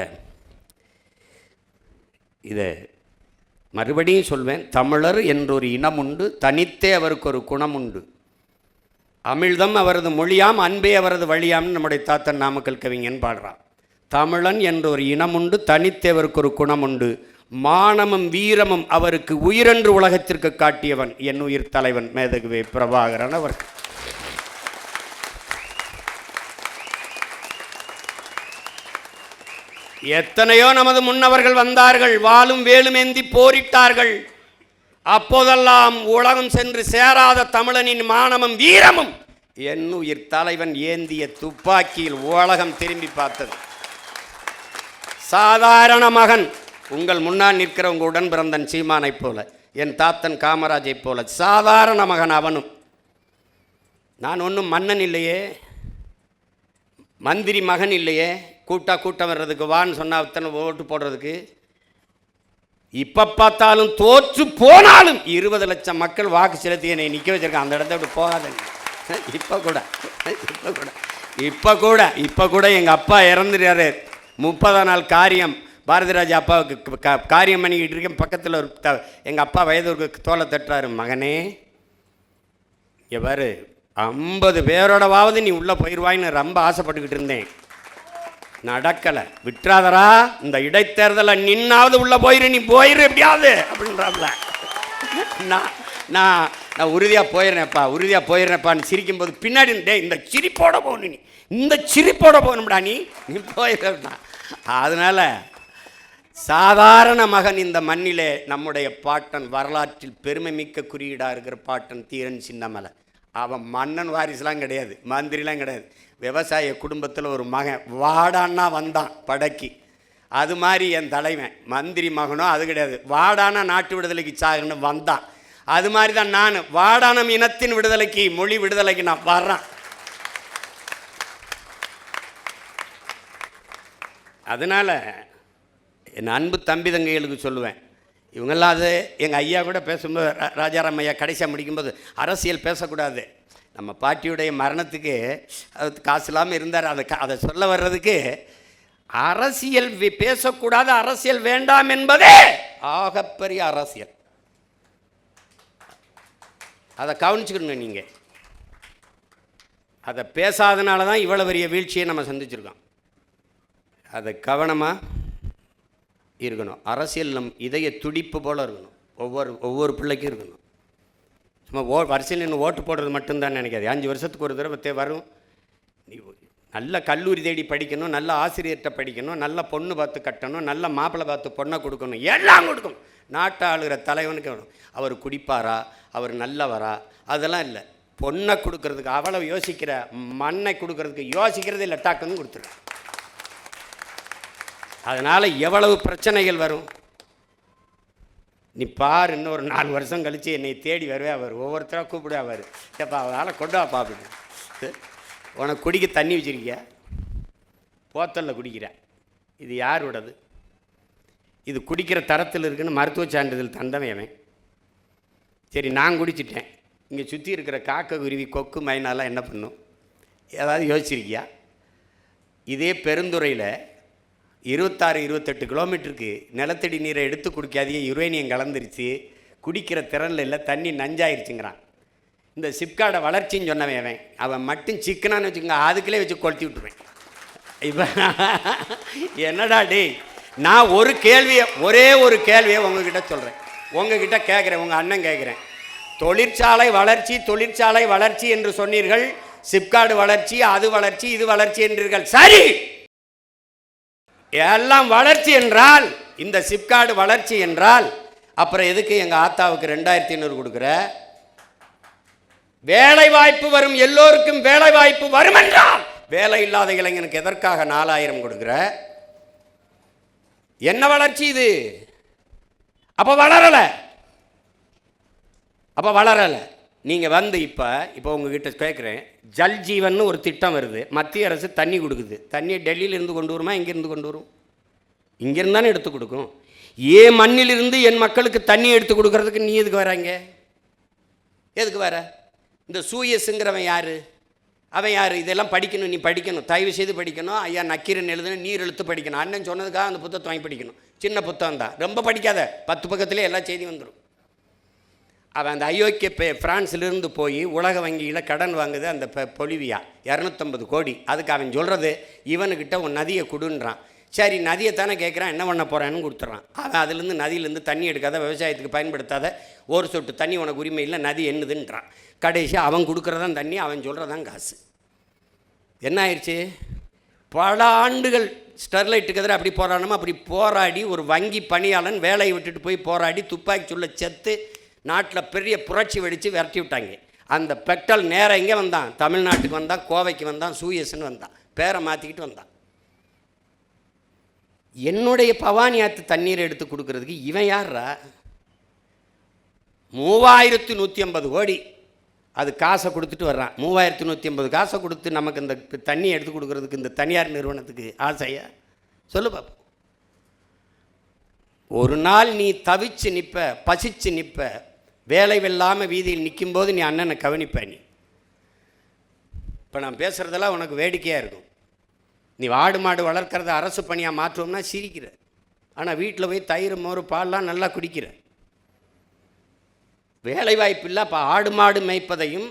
இதை மறுபடியும் சொல்வேன், தமிழர் என்றொரு இனம் உண்டு, தனித்தே அவருக்கு ஒரு குணம் உண்டு. அமிழ்தம் அவரது மொழியாம், அன்பே அவரது வழியாம்னு நம்முடைய தாத்தன் நாமக்கல் கவிஞன் பாடுறான். தமிழன் என்றொரு இனம் உண்டு, தனித்தே அவருக்கு ஒரு குணம் உண்டு, மானமும் வீரமும் அவருக்கு உயிரென்று உலகத்திற்கு காட்டியவன் என் உயிர் தலைவன் மேதகுவே பிரபாகரன் அவர். எத்தனையோ நமது முன்னவர்கள் வந்தார்கள், வாளும் வேலுமேந்தி போரிட்டார்கள். அப்போதெல்லாம் உலகம் சென்று சேராத தமிழனின் மானமும் வீரமும் என் உயிர் தலைவன் ஏந்திய துப்பாக்கியில் உலகம் திரும்பி பார்த்தது. சாதாரண மகன், உங்கள் முன்னால் நிற்கிற உங்கள் உடன் பிறந்தன் சீமானைப் போல, என் தாத்தன் காமராஜைப் போல சாதாரண மகன் அவனும். நான் ஒன்றும் மன்னன் இல்லையே, மந்திரி மகன் இல்லையே, கூட்டம் வர்றதுக்கு வான்னு சொன்னால் அத்தனை ஓட்டு போடுறதுக்கு. இப்போ பார்த்தாலும் தோற்று போனாலும் 20 லட்சம் மக்கள் வாக்கு செலுத்தி என்னை நிற்க வச்சிருக்கான். அந்த இடத்த விட்டு போகாதங்க. இப்போ கூட எங்கள் அப்பா இறந்துட்டாரு. 30ஆம் நாள் காரியம், பாரதிராஜா அப்பாவுக்கு காரியம் பண்ணிக்கிட்டு இருக்கேன். பக்கத்தில் ஒரு எங்கள் அப்பா வயது தோலை தட்டுறாரு, மகனே எவ்வாறு 50 பேரோடவாவது நீ உள்ளே போயிடுவாயின்னு ரொம்ப ஆசைப்பட்டுக்கிட்டு இருந்தேன். நடக்கலை, விட்டுறாதரா, இந்த இடைத்தேர்தலை நின்னாவது உள்ளே போயிரு, நீ போயிரு எப்படியாவது அப்படின்றாப்ல. நான் உறுதியாக போயிடுறேன்ப்பான்னு சிரிக்கும்போது பின்னாடி டே இந்த சிரிப்போட போகணும், நீ இந்த சிரிப்போட போகணும்டா, நீ போயிடா. அதனால் சாதாரண மகன் இந்த மண்ணிலே நம்முடைய பாட்டன், வரலாற்றில் பெருமை மிக்க குறியீடாக இருக்கிற பாட்டன் தீரன் சின்னமலை. அவன் மன்னன் வாரிசுலாம் கிடையாது, மந்திரிலாம் கிடையாது. விவசாய குடும்பத்தில் ஒரு மகன் வாடான்னா வந்தான் படைக்கு. அது மாதிரி என் தலைவன் மந்திரி மகனோ அது கிடையாது, வாடான நாட்டு விடுதலைக்கு சாகன்னு வந்தான். அது மாதிரி தான் நான் வாடானம் இனத்தின் விடுதலைக்கு, மொழி விடுதலைக்கு நான் வர்றேன். அதனால் என் அன்பு தம்பி தங்கைகளுக்கு சொல்லுவேன், இவங்கெல்லாம் அது எங்கள் ஐயா கூட பேசும்போது, ராஜாராம் ஐயா கடைசியாக முடிக்கும்போது, அரசியல் பேசக்கூடாது. நம்ம பாட்டியுடைய மரணத்துக்கு அது காசு இல்லாமல் இருந்தார். அதை சொல்ல வர்றதுக்கு அரசியல் பேசக்கூடாது, அரசியல் வேண்டாம் என்பதே ஆகப்பெரிய அரசியல். அதை கவனிச்சுக்கணும். நீங்கள் அதை பேசாதனால தான் இவ்வளோ பெரிய வீழ்ச்சியை நம்ம சந்திச்சிருக்கோம். அதை கவனமாக இருக்கணும். அரசியல் நம் இதய துடிப்பு போல் இருக்கணும், ஒவ்வொரு பிள்ளைக்கும் இருக்கணும். சும்மா அரசியல் இன்னும் ஓட்டு போடுறது மட்டும்தான் நினைக்காது. 5 வருஷத்துக்கு ஒரு தடவை வரும். நீ நல்ல கல்லூரி தேடி படிக்கணும், நல்ல ஆசிரியர்கிட்ட படிக்கணும், நல்ல பொண்ணு பார்த்து கட்டணும், நல்ல மாப்பிள்ளை பார்த்து பொண்ணை கொடுக்கணும், எல்லாம் கொடுக்கணும். நாட்டை ஆளுகிற தலைவனுக்கு வேணும். அவர் குடிப்பாரா, அவர் நல்லவரா, அதெல்லாம் இல்லை. பொண்ணை கொடுக்கறதுக்கு அவ்வளவு யோசிக்கிற, மண்ணை கொடுக்கறதுக்கு யோசிக்கிறதே இல்லை, டாக்குன்னு கொடுத்துருவேன். அதனால் எவ்வளவு பிரச்சனைகள் வரும் நீ பார். இன்னும் ஒரு 4 வருஷம் கழித்து என்னை தேடி வருவே, அவர் ஒவ்வொருத்தராக கூப்பிடுவே, அவர் ஏப்பா அவரால் கொண்டு வாப்பா அப்படின்னு. உனக்கு குடிக்க தண்ணி வச்சுருக்கிய, போத்தலில் குடிக்கிற, இது யாரோடது? இது குடிக்கிற தரத்தில் இருக்குன்னு மருத்துவ சான்றிதழ் தந்தவன். சரி, நான் குடிச்சிட்டேன், இங்கே சுற்றி இருக்கிற காக்கை, குருவி, கொக்கு, மைனாலாம் என்ன பண்ணும்? ஏதாவது யோசிச்சிருக்கியா? இதே பெருந்துறையில் 26-28 கிலோமீட்டருக்கு நிலத்தடி நீரை எடுத்து குடிக்காதே, யுரேனியம் கலந்துருச்சு, குடிக்கிற திறனில் இல்லை, தண்ணி நஞ்சாயிருச்சுங்கிறான். இந்த சிப்காடை வளர்ச்சின்னு சொன்னவன் அவன் மட்டும் சிக்கனான்னு வச்சுக்கோங்க, அதுக்குள்ளே வச்சு கொளுத்தி விட்டுருவேன். இப்போ என்னடா டே, நான் ஒரே ஒரு கேள்வியை உங்ககிட்ட சொல்கிறேன், உங்ககிட்ட கேட்குறேன், உங்கள் அண்ணன் கேட்குறேன். தொழிற்சாலை வளர்ச்சி என்று சொன்னீர்கள், சிப்காடு வளர்ச்சி, அது வளர்ச்சி, இது வளர்ச்சி என்றீர்கள். சரி, எல்லாம் வளர்ச்சி என்றால், இந்த சிப்காடு வளர்ச்சி என்றால், அப்புறம் எதுக்கு எங்கள் ஆத்தாவுக்கு 2500 கொடுக்குற? வேலை வாய்ப்பு வரும், எல்லோருக்கும் வேலை வாய்ப்பு வரும் என்றால், வேலை இல்லாத இளைஞனுக்கு எதற்காக 4000 கொடுக்குற? என்ன வளர்ச்சி இது? அப்போ வளரலை. நீங்கள் வந்து இப்போ உங்ககிட்ட கேட்குறேன், ஜல் ஜீவன் ஒரு திட்டம் வருது, மத்திய அரசு தண்ணி கொடுக்குது. தண்ணியை டெல்லியிலிருந்து கொண்டு வருமா, இங்கேருந்து கொண்டு வரும்? இங்கேருந்து தானே எடுத்து கொடுக்கும். ஏன் மண்ணிலிருந்து என் மக்களுக்கு தண்ணி எடுத்து கொடுக்கறதுக்கு நீ எதுக்கு வராங்க? எதுக்கு வர? இந்த சூயஸுங்கிறவன் யார்? அவன் யார்? இதெல்லாம் படிக்கணும், நீ படிக்கணும், தயவு செய்து படிக்கணும். ஐயா நக்கீரன் எழுதுன்னு நீர் எழுத்து படிக்கணும். அண்ணன் சொன்னதுக்காக அந்த புத்தகத்தை வாங்கி படிக்கணும். சின்ன புத்தகம் தான், ரொம்ப படிக்காத, 10 பக்கத்துலேயே எல்லா செய்தியும் வந்துடும். அவன் அந்த அயோக்கிய ஃப்ரான்ஸிலிருந்து போய் உலக வங்கியில் கடன் வாங்குது, அந்த பொலிவியா 250 கோடி. அதுக்கு அவன் சொல்கிறது, இவனுக்கிட்ட உன் நதியை கொடுன்றான். சரி, நதியை தானே கேட்குறான், என்ன பண்ண போகிறான்னு கொடுத்துட்றான். அவன் அதுலேருந்து நதியிலேருந்து தண்ணி எடுக்காத, விவசாயத்துக்கு பயன்படுத்தாத, ஒரு சொட்டு தண்ணி உனக்கு உரிமை இல்லை, நதி என்னதுன்றான். கடைசியாக அவன் கொடுக்குறதான் தண்ணி, அவன் சொல்கிறதான் காசு. என்ன ஆயிடுச்சு? பல ஆண்டுகள் ஸ்டெர்லைட்டுக்கு எதிராக அப்படி போராடணுமா, அப்படி போராடி ஒரு வங்கி பணியாளன் வேலையை விட்டுட்டு போய் போராடி துப்பாக்கி சுள்ள செத்து நாட்டில் பெரிய புரட்சி வெடித்து விரட்டி விட்டாங்க. அந்த பெட்ரோல் நேராக இங்கே வந்தான், தமிழ்நாட்டுக்கு வந்தான், கோவைக்கு வந்தான், சூயஸ்ன்னு வந்தான், பேரை மாற்றிக்கிட்டு வந்தான். என்னுடைய பவானி ஆற்று தண்ணீரை எடுத்து கொடுக்கறதுக்கு இவன் யாரா? 3150 கோடி அது காசை கொடுத்துட்டு வர்றான். 3150 காசை கொடுத்து நமக்கு இந்த தண்ணி எடுத்து கொடுக்கறதுக்கு இந்த தனியார் நிறுவனத்துக்கு ஆசையா? சொல்லு பாப்போம். ஒரு நாள் நீ தவிச்சு நிற்ப, பசிச்சு நிற்ப, வேலை வெல்லாமல் வீதியில் நிற்கும்போது நீ அண்ணனை கவனிப்ப. நீ இப்போ நான் பேசுகிறதெல்லாம் உனக்கு வேடிக்கையாக இருக்கும். நீ ஆடு மாடு வளர்க்குறத அரசு பணியாக மாற்றுவோம்னா சிரிக்கிற, ஆனால் வீட்டில் போய் தயிர் மோர் பால்லாம் நல்லா குடிக்கிற. வேலை வாய்ப்பு இல்லை, அப்போ ஆடு மாடு மேய்ப்பதையும்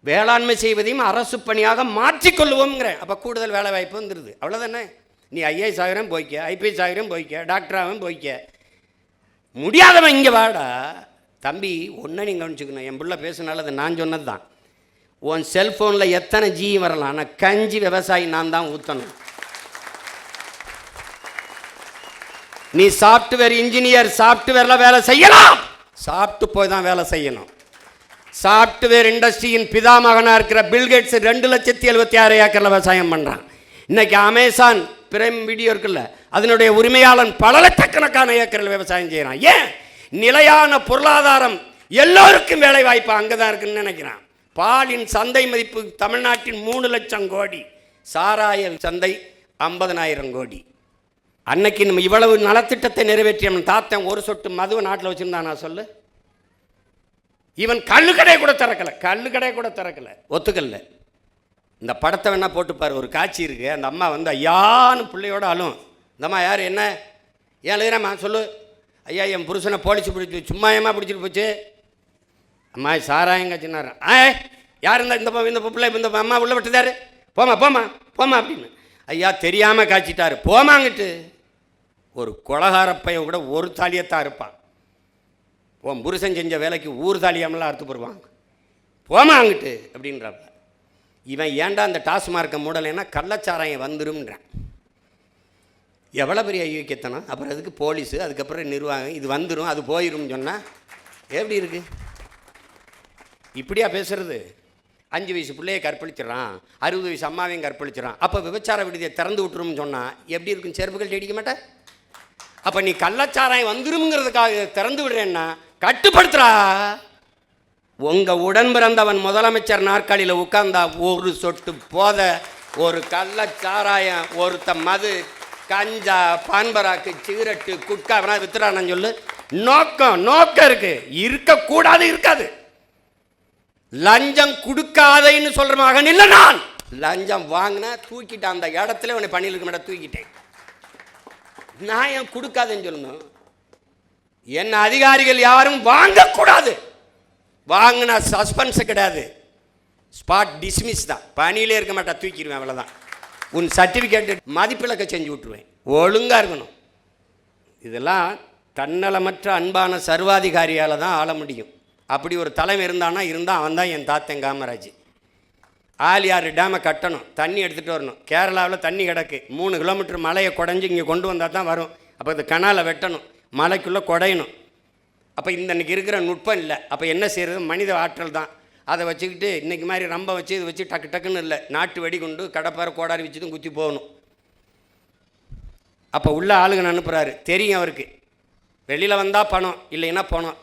வேளாண்மை செய்வதையும் அரசு பணியாக மாற்றிக்கொள்வோங்கிற. அப்போ கூடுதல் வேலை வாய்ப்பு வந்துடுது, அவ்வளோதானே. நீ ஐஏஎஸ் ஆகிறேன் போய்க்க, ஐபிஎஸ் ஆகிறேன் போய்க்க, டாக்டராகவும் போய்க்க. முடியாதவன் இங்கே வாடா, தம்பி ஒன்றை நீங்கள் கவனிச்சுக்கணும், என் பிள்ளை பேசுனால அது நான் சொன்னது தான். உன் செல்ஃபோனில் எத்தனை ஜி வரலாம், ஆனால் கஞ்சி விவசாயி நான் தான் ஊற்றணும். நீ சாஃப்ட்வேர் இன்ஜினியர், சாஃப்ட்வேரில் வேலை செய்யலாம், சாப்பிட்டு போய் தான் வேலை செய்யணும். சாஃப்ட்வேர் இண்டஸ்ட்ரியின் பிதாமகனாக இருக்கிற பில்கேட்ஸ் 2,76,000 ஏக்கரில் விவசாயம் பண்ணுறான். இன்னைக்கு அமேசான் பிரைம் வீடியோ இருக்குல்ல, அதனுடைய உரிமையாளன் பல லட்சக்கணக்கான ஏக்கரில் விவசாயம் செய்கிறான். ஏன்? நிலையான பொருளாதாரம், எல்லோருக்கும் வேலை வாய்ப்பு அங்கே தான் இருக்குன்னு நினைக்கிறான். பாலின் சந்தை மதிப்பு தமிழ்நாட்டின் 3 லட்சம் கோடி, சாராய சந்தை 50,000 கோடி. அன்னைக்கு நம்ம இவ்வளவு நலத்திட்டத்தை நிறைவேற்றிய தாத்தன் ஒரு சொட்டு மதுவை நாட்டில் வச்சுருந்தானா சொல்லு? இவன் கல்லுக்கடை கூட திறக்கலை, ஒத்துக்கல்ல. இந்த படத்தை வேணா போட்டுப்பார், ஒரு காட்சி இருக்குது. அந்த அம்மா வந்து ஐயான்னு பிள்ளையோட அழும். இந்த அம்மா யார், என்ன ஏன் எழுதுறேம்மா சொல்லு? ஐயா என் புருஷனை போலீஸ் பிடிச்சி, சும்மா ஏமா பிடிச்சிட்டு போச்சு? அம்மா சாராயங்க சின்னார். யார் இந்த பிள்ளை இந்த அம்மா உள்ள விட்டுதாரு, போமா அப்படின்னு. ஐயா தெரியாமல் காய்ச்சிட்டாரு, போமாங்கிட்டு. ஒரு கொலகார பையன் கூட ஒரு தாலியத்தான் இருப்பான். உன் புருஷன் செஞ்ச வேலைக்கு ஊர் தாலியாமெல்லாம் அறுத்து போடுவாங்க, போமாங்கிட்டு அப்படின்றாப்ப. இவன் ஏன்டா அந்த டாஸ்மார்க்கை மூடலைன்னா கள்ளச்சாராயம் வந்துரும்ன்றான். எவ்வளோ பெரிய ஐயோக்கியத்தனம். அப்புறம் அதுக்கு போலீஸு, அதுக்கப்புறம் நிர்வாகம், இது வந்துடும் அது போயிடும்னு சொன்னால் எப்படி இருக்குது? இப்படியா பேசுறது? 5 வயசு பிள்ளையை கற்பழிச்சிடறான், 60 வயசு அம்மாவையும் கற்பழிச்சிடறான். அப்போ விபச்சார விடுதியை திறந்து விட்டுரும்னு சொன்னால் எப்படி இருக்கும்? செருப்புகள் அடிக்க மாட்டேன். அப்போ நீ கள்ளச்சாராயம் வந்துருங்கிறதுக்காக திறந்து விடுறேன்னா கட்டுப்படுத்துறா. உங்கள் உடன் பிறந்தவன் முதலமைச்சர் நாற்காலியில் உட்கார்ந்தா ஒரு சொட்டு போத, ஒரு கள்ளச்சாராயம், ஒருத்த மது, கஞ்சா, பான்பராக்கு, சிகரெட்டு, குட்கா வேணா வித்துறான்னு சொல்லு. நோக்கம் இருக்கு, இருக்கக்கூடாது, இருக்காது. லஞ்சம் கொடுக்காதைன்னு சொல்ற மகன் இல்லை நான். லஞ்சம் வாங்கினா தூக்கிட்டேன், அந்த இடத்துல உன்னை பணியில் இருக்க மாட்டேன், தூக்கிட்டேன். நான் ஏன் கொடுக்காதுன்னு சொல்லணும்? என்ன அதிகாரிகள் யாரும் வாங்கக்கூடாது. வாங்கினா சஸ்பென்ஸ் கிடையாது, ஸ்பாட் டிஸ்மிஸ் தான். பணியிலே இருக்க மாட்டேன், தூக்கிடுவேன், அவ்வளோதான். உன் சர்டிஃபிகேட் மதிப்பிழக்க செஞ்சு விட்டுருவேன். ஒழுங்காக இருக்கணும். இதெல்லாம் தன்னலமற்ற அன்பான சர்வாதிகாரியால் தான் ஆள முடியும். அப்படி ஒரு தலைமை இருந்தால் அவன் தான் என் தாத்தன் காமராஜ். ஆலியாறு டேமை கட்டணும், தண்ணி எடுத்துகிட்டு வரணும். கேரளாவில் தண்ணி கிடக்கு, 3 கிலோமீட்டர் மலையை குடஞ்சி இங்கே கொண்டு வந்தால் தான் வரும். அப்போ இந்த கனாலை வெட்டணும், மலைக்குள்ளே குடையணும். அப்போ இன்றைக்கி இருக்கிற நுட்பம் இல்லை. அப்போ என்ன செய்கிறது? மனித ஆற்றல் தான். அதை வச்சுக்கிட்டு இன்றைக்கி மாதிரி ரொம்ப வச்சு இதை வச்சு டக்குன்னு இல்லை, நாட்டு வெடி கொண்டு கடப்பாறை கோடாரி வச்சுதும் குத்தி போகணும். அப்போ உள்ள ஆளுங்க அனுப்புகிறாரு, தெரியும் அவருக்கு. வெளியில் வந்தால் பணம், இல்லைன்னா பணம்.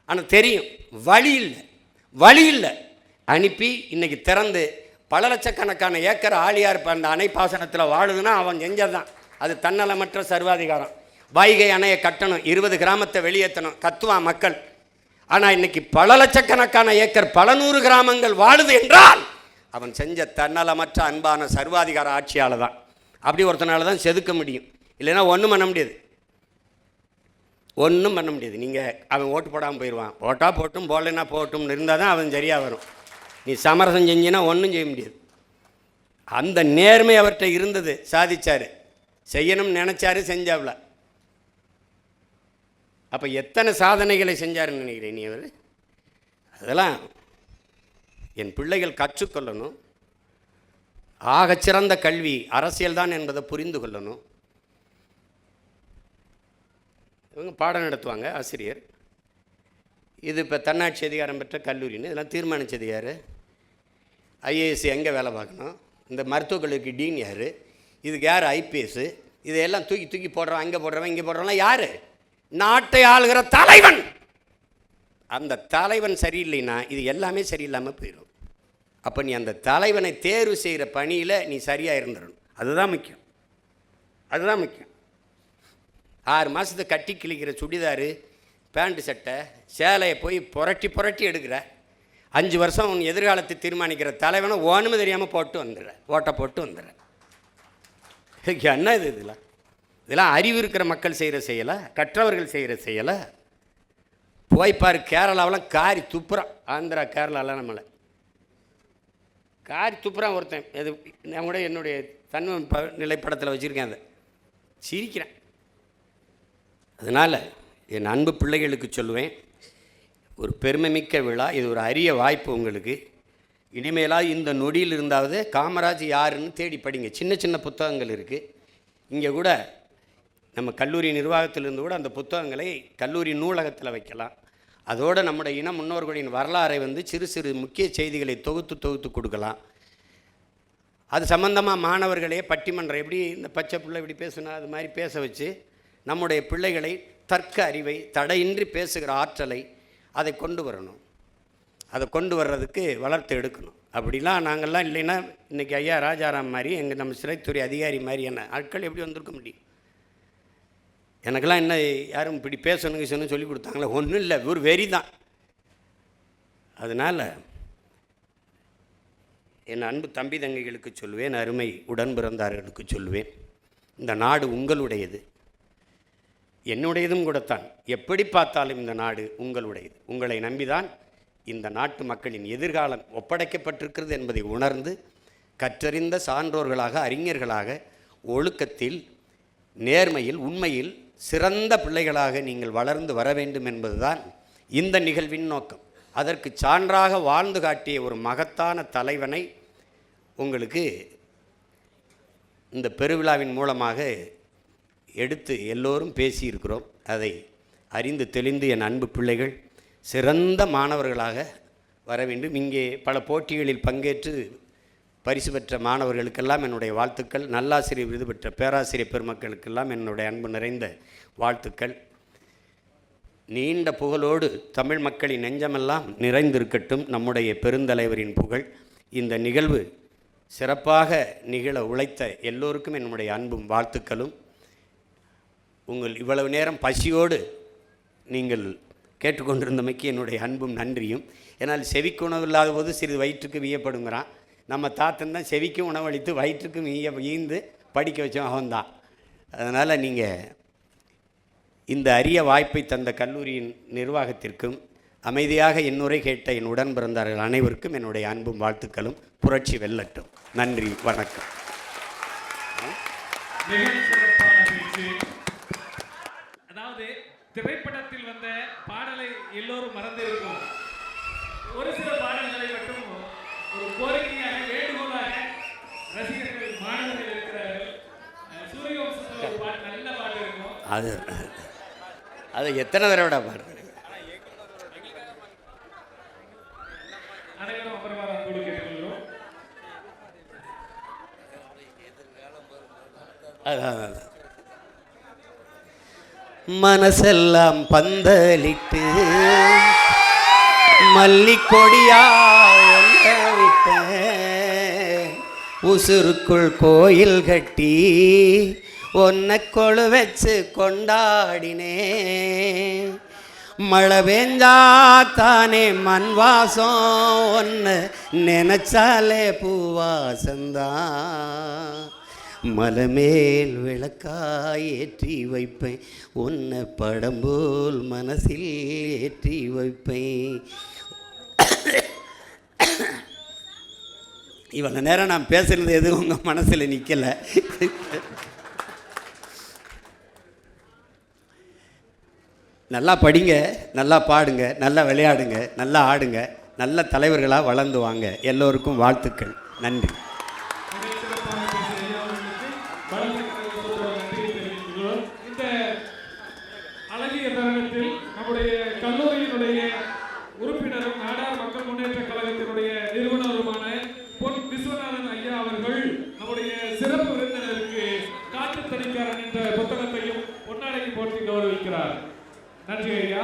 ஆனால் தெரியும் வழி இல்லை. அனுப்பி இன்றைக்கி திறந்து பல லட்சக்கணக்கான ஏக்கர் ஆழியார் அந்த அணை பாசனத்தில் வாழுதுன்னா அவன் செஞ்சதான். அது தன்னலமற்ற சர்வாதிகாரம். வைகை அணையை கட்டணும், 20 கிராமத்தை வெளியேற்றணும், கத்துவான் மக்கள். ஆனால் இன்றைக்கி பல லட்சக்கணக்கான ஏக்கர், பல 100 கிராமங்கள் வாழுது என்றால் அவன் செஞ்ச தன்னலமற்ற அன்பான சர்வாதிகார ஆட்சியால் தான். அப்படி ஒருத்தனால தான் செதுக்க முடியும், இல்லைன்னா ஒன்றும் பண்ண முடியாது. நீங்கள் அவன் ஓட்டு போடாமல் போயிடுவான். ஓட்டா போட்டும் போடலைன்னா போட்டும்னு இருந்தால் தான் அவன் சரியாக வரும். நீ சமரசம் செஞ்சினா ஒன்றும் செய்ய முடியாது. அந்த நேர்மை அவர்கிட்ட இருந்தது, சாதிச்சார். செய்யணும்னு நினச்சாரு, செஞ்சாவ்ல. அப்போ எத்தனை சாதனைகளை செஞ்சாருன்னு நினைக்கிறேன் நீ? அவர் அதெல்லாம் என் பிள்ளைகள் கற்றுக்கொள்ளணும். ஆகச்சிறந்த கல்வி அரசியல் தான் என்பதை புரிந்து கொள்ளணும். இவங்க பாடம் நடத்துவாங்க, ஆசிரியர். இது இப்போ தன்னாட்சி அதிகாரம் பெற்ற கல்லூரின்னு இதெல்லாம் தீர்மானித்தது யார்? ஐஏஎஸ் எங்கே வேலை பார்க்கணும், இந்த மருத்துவக் கல்லூரிக்கு டீன் யார், இதுக்கு யார் ஐபிஎஸ்ஸு, இதையெல்லாம் தூக்கி போடுறோம், அங்கே போடுறவன் இங்கே போடுறவங்களாம் யார்? நாட்டை ஆளுகிற தலைவன். அந்த தலைவன் சரியில்லைன்னா இது எல்லாமே சரியில்லாமல் போயிடும். அப்போ நீ அந்த தலைவனை தேர்வு செய்கிற பணியில் நீ சரியாக இருந்துடணும். அதுதான் முக்கியம். 6 மாதத்தை கட்டி கிழிக்கிற சுடிதாரு, பேண்ட் சட்டை, சேலையை போய் புரட்டி எடுக்கிற 5 வருஷம் உன் எதிர்காலத்தை தீர்மானிக்கிற தலைவனை ஒன்றுமே தெரியாமல் ஓட்டை போட்டு வந்துடுற. என்ன இதெல்லாம் அறிவு இருக்கிற மக்கள் செய்கிற செய்யலை, கற்றவர்கள் செய்கிற செய்யலை. போய்ப்பார், கேரளாவெலாம் காரி துப்புறான். ஆந்திரா கேரளாலாம் நம்மளை காரி துப்புறான் ஒருத்தன். இது நான் கூட என்னுடைய தன்மை நிலைப்படத்தில் வச்சுருக்கேன், அதை சிரிக்கிறேன். அதனால் என் அன்பு பிள்ளைகளுக்கு சொல்லுவேன், ஒரு பெருமைமிக்க விழா. இது ஒரு அரிய வாய்ப்பு உங்களுக்கு. இனிமேலாக இந்த நொடியில் இருந்தாவது காமராஜ் யாருன்னு தேடி படிங்க. சின்ன சின்ன புத்தகங்கள் இருக்குது. இங்கே கூட நம்ம கல்லூரி நிர்வாகத்திலிருந்து கூட அந்த புத்தகங்களை கல்லூரி நூலகத்தில் வைக்கலாம். அதோடு நம்முடைய இன முன்னோர்களின் வரலாறை சிறு சிறு முக்கிய செய்திகளை தொகுத்து கொடுக்கலாம். அது சம்பந்தமாக மாணவர்களே பட்டிமன்றம் எப்படி இந்த பச்சை பிள்ளை இப்படி பேசுனா அது மாதிரி பேச வச்சு நம்முடைய பிள்ளைகளை தர்க்க அறிவை தடையின்றி பேசுகிற ஆற்றலை அதை கொண்டு வரணும். அதை கொண்டு வர்றதுக்கு வளர்த்து எடுக்கணும். அப்படிலாம் நாங்கள்லாம் இல்லைன்னா இன்றைக்கி ஐயா ராஜாராம் மாதிரி நம்ம சிறைத்துறை அதிகாரி மாதிரியான ஆட்கள் எப்படி வந்திருக்க முடியும்? எனக்கெல்லாம் என்ன யாரும் இப்படி பேசணுங்க சொல்லி கொடுத்தாங்களே? ஒன்றும் இல்லை, ஒரு வெறி தான். அதனால் என் அன்பு தம்பி தங்கைகளுக்கு சொல்லுவேன், அருமை உடன் பிறந்தார்களுக்கு சொல்லுவேன், இந்த நாடு உங்களுடையது, என்னுடையதும் கூடத்தான். எப்படி பார்த்தாலும் இந்த நாடு உங்களுடையது. உங்களை நம்பிதான் இந்த நாட்டு மக்களின் எதிர்காலம் ஒப்படைக்கப்பட்டிருக்கிறது என்பதை உணர்ந்து கற்றறிந்த சான்றோர்களாக, அறிஞர்களாக, ஒழுக்கத்தில், நேர்மையில், உண்மையில் சிறந்த பிள்ளைகளாக நீங்கள் வளர்ந்து வர வேண்டும் என்பதுதான் இந்த நிகழ்வின் நோக்கம். அதற்கு சான்றாக வாழ்ந்து காட்டிய ஒரு மகத்தான தலைவனை உங்களுக்கு இந்த பெருவிழாவின் மூலமாக எடுத்து எல்லோரும் பேசியிருக்கிறோம். அதை அறிந்து தெளிந்து என் அன்பு பிள்ளைகள் சிறந்த மாணவர்களாக வர வேண்டும். இங்கே பல போட்டிகளில் பங்கேற்று பரிசு பெற்ற மாணவர்களுக்கெல்லாம் என்னுடைய வாழ்த்துக்கள். நல்லாசிரியர் விருது பெற்ற பேராசிரியர் பெருமக்களுக்கெல்லாம் என்னுடைய அன்பு நிறைந்த வாழ்த்துக்கள். நீண்ட புகழோடு தமிழ் மக்களின் நெஞ்சமெல்லாம் நிறைந்திருக்கட்டும் நம்முடைய பெருந்தலைவரின் புகழ். இந்த நிகழ்வு சிறப்பாக நிகழ உழைத்த எல்லோருக்கும் என்னுடைய அன்பும் வாழ்த்துக்களும். உங்கள் இவ்வளவு நேரம் பசியோடு நீங்கள் கேட்டுக்கொண்டிருந்தமைக்கு என்னுடைய அன்பும் நன்றியும். ஏன்னால் செவிக்கு உணவு இல்லாத போது சிறிது வயிற்றுக்கு வீயப்படுங்கிறான். நம்ம தாத்தன் தான் செவிக்கு உணவளித்து வயிற்றுக்கு ஈந்து படிக்க வச்சோம் அவன்தான். அதனால் நீங்கள் இந்த அரிய வாய்ப்பை தந்த கல்லூரியின் நிர்வாகத்திற்கும் அமைதியாக என்னுரை கேட்ட என் உடன் பிறந்தார்கள் அனைவருக்கும் என்னுடைய அன்பும் வாழ்த்துக்களும். புரட்சி வெல்லட்டும். நன்றி, வணக்கம். அதாவது திரைப்படத்தில் வந்த பாடலை எல்லோரும் மறந்திருக்கும். ஒரு சில பாடல்களை மட்டும் ஒரு கோரிக்கையாக, வேண்டுகோளாக ரசிகர்கள், மாணவர்கள் இருக்கிறார்கள். சூரியவம்சத்தில் ஒரு பாட்டு, நல்ல பாட்டு இருக்கும். அது எத்தனை தடவை பாடுறது? அனைவரும் அப்புறமா கேட்டுக்கொள்கிறோம். மனசெல்லாம் பந்தலிட்டு மல்லிக்கொடியா விட்ட உசுருக்குள் கோயில் கட்டி ஒன்னை கொழு வச்சு கொண்டாடினே. மழை பெஞ்சா தானே மண் வாசம், ஒன்று நினைச்சாலே பூவாசந்தான். மலை மேல் விளக்காய் ஏற்றி வைப்பேன், உன்னை படம் போல் மனசில் ஏற்றி வைப்பேன். இவ்வளோ நேரம் நான் பேசுகிறது எதுவும் உங்கள் மனசில் நிற்கலை. நல்லா படிங்க, நல்லா பாடுங்க, நல்லா விளையாடுங்க, நல்லா ஆடுங்க, நல்ல தலைவர்களாக வளர்ந்து வாங்க. எல்லோருக்கும் வாழ்த்துக்கள். நன்றி. இந்த அழகிய தருணத்தில் நம்முடைய கல்லூரியினுடைய உறுப்பினரும் நாடார் மக்கள் முன்னேற்ற கழகத்தினுடைய நிறுவனருமான பொன் விஸ்வநாதன் ஐயா அவர்கள் நம்முடைய சிறப்பு விருந்தினருக்கு காட்டு தணிக்காரன் என்ற புத்தகத்தையும் பொன்னாடையும் போட்டி கௌரவிக்கிறார். நன்றி ஐயா.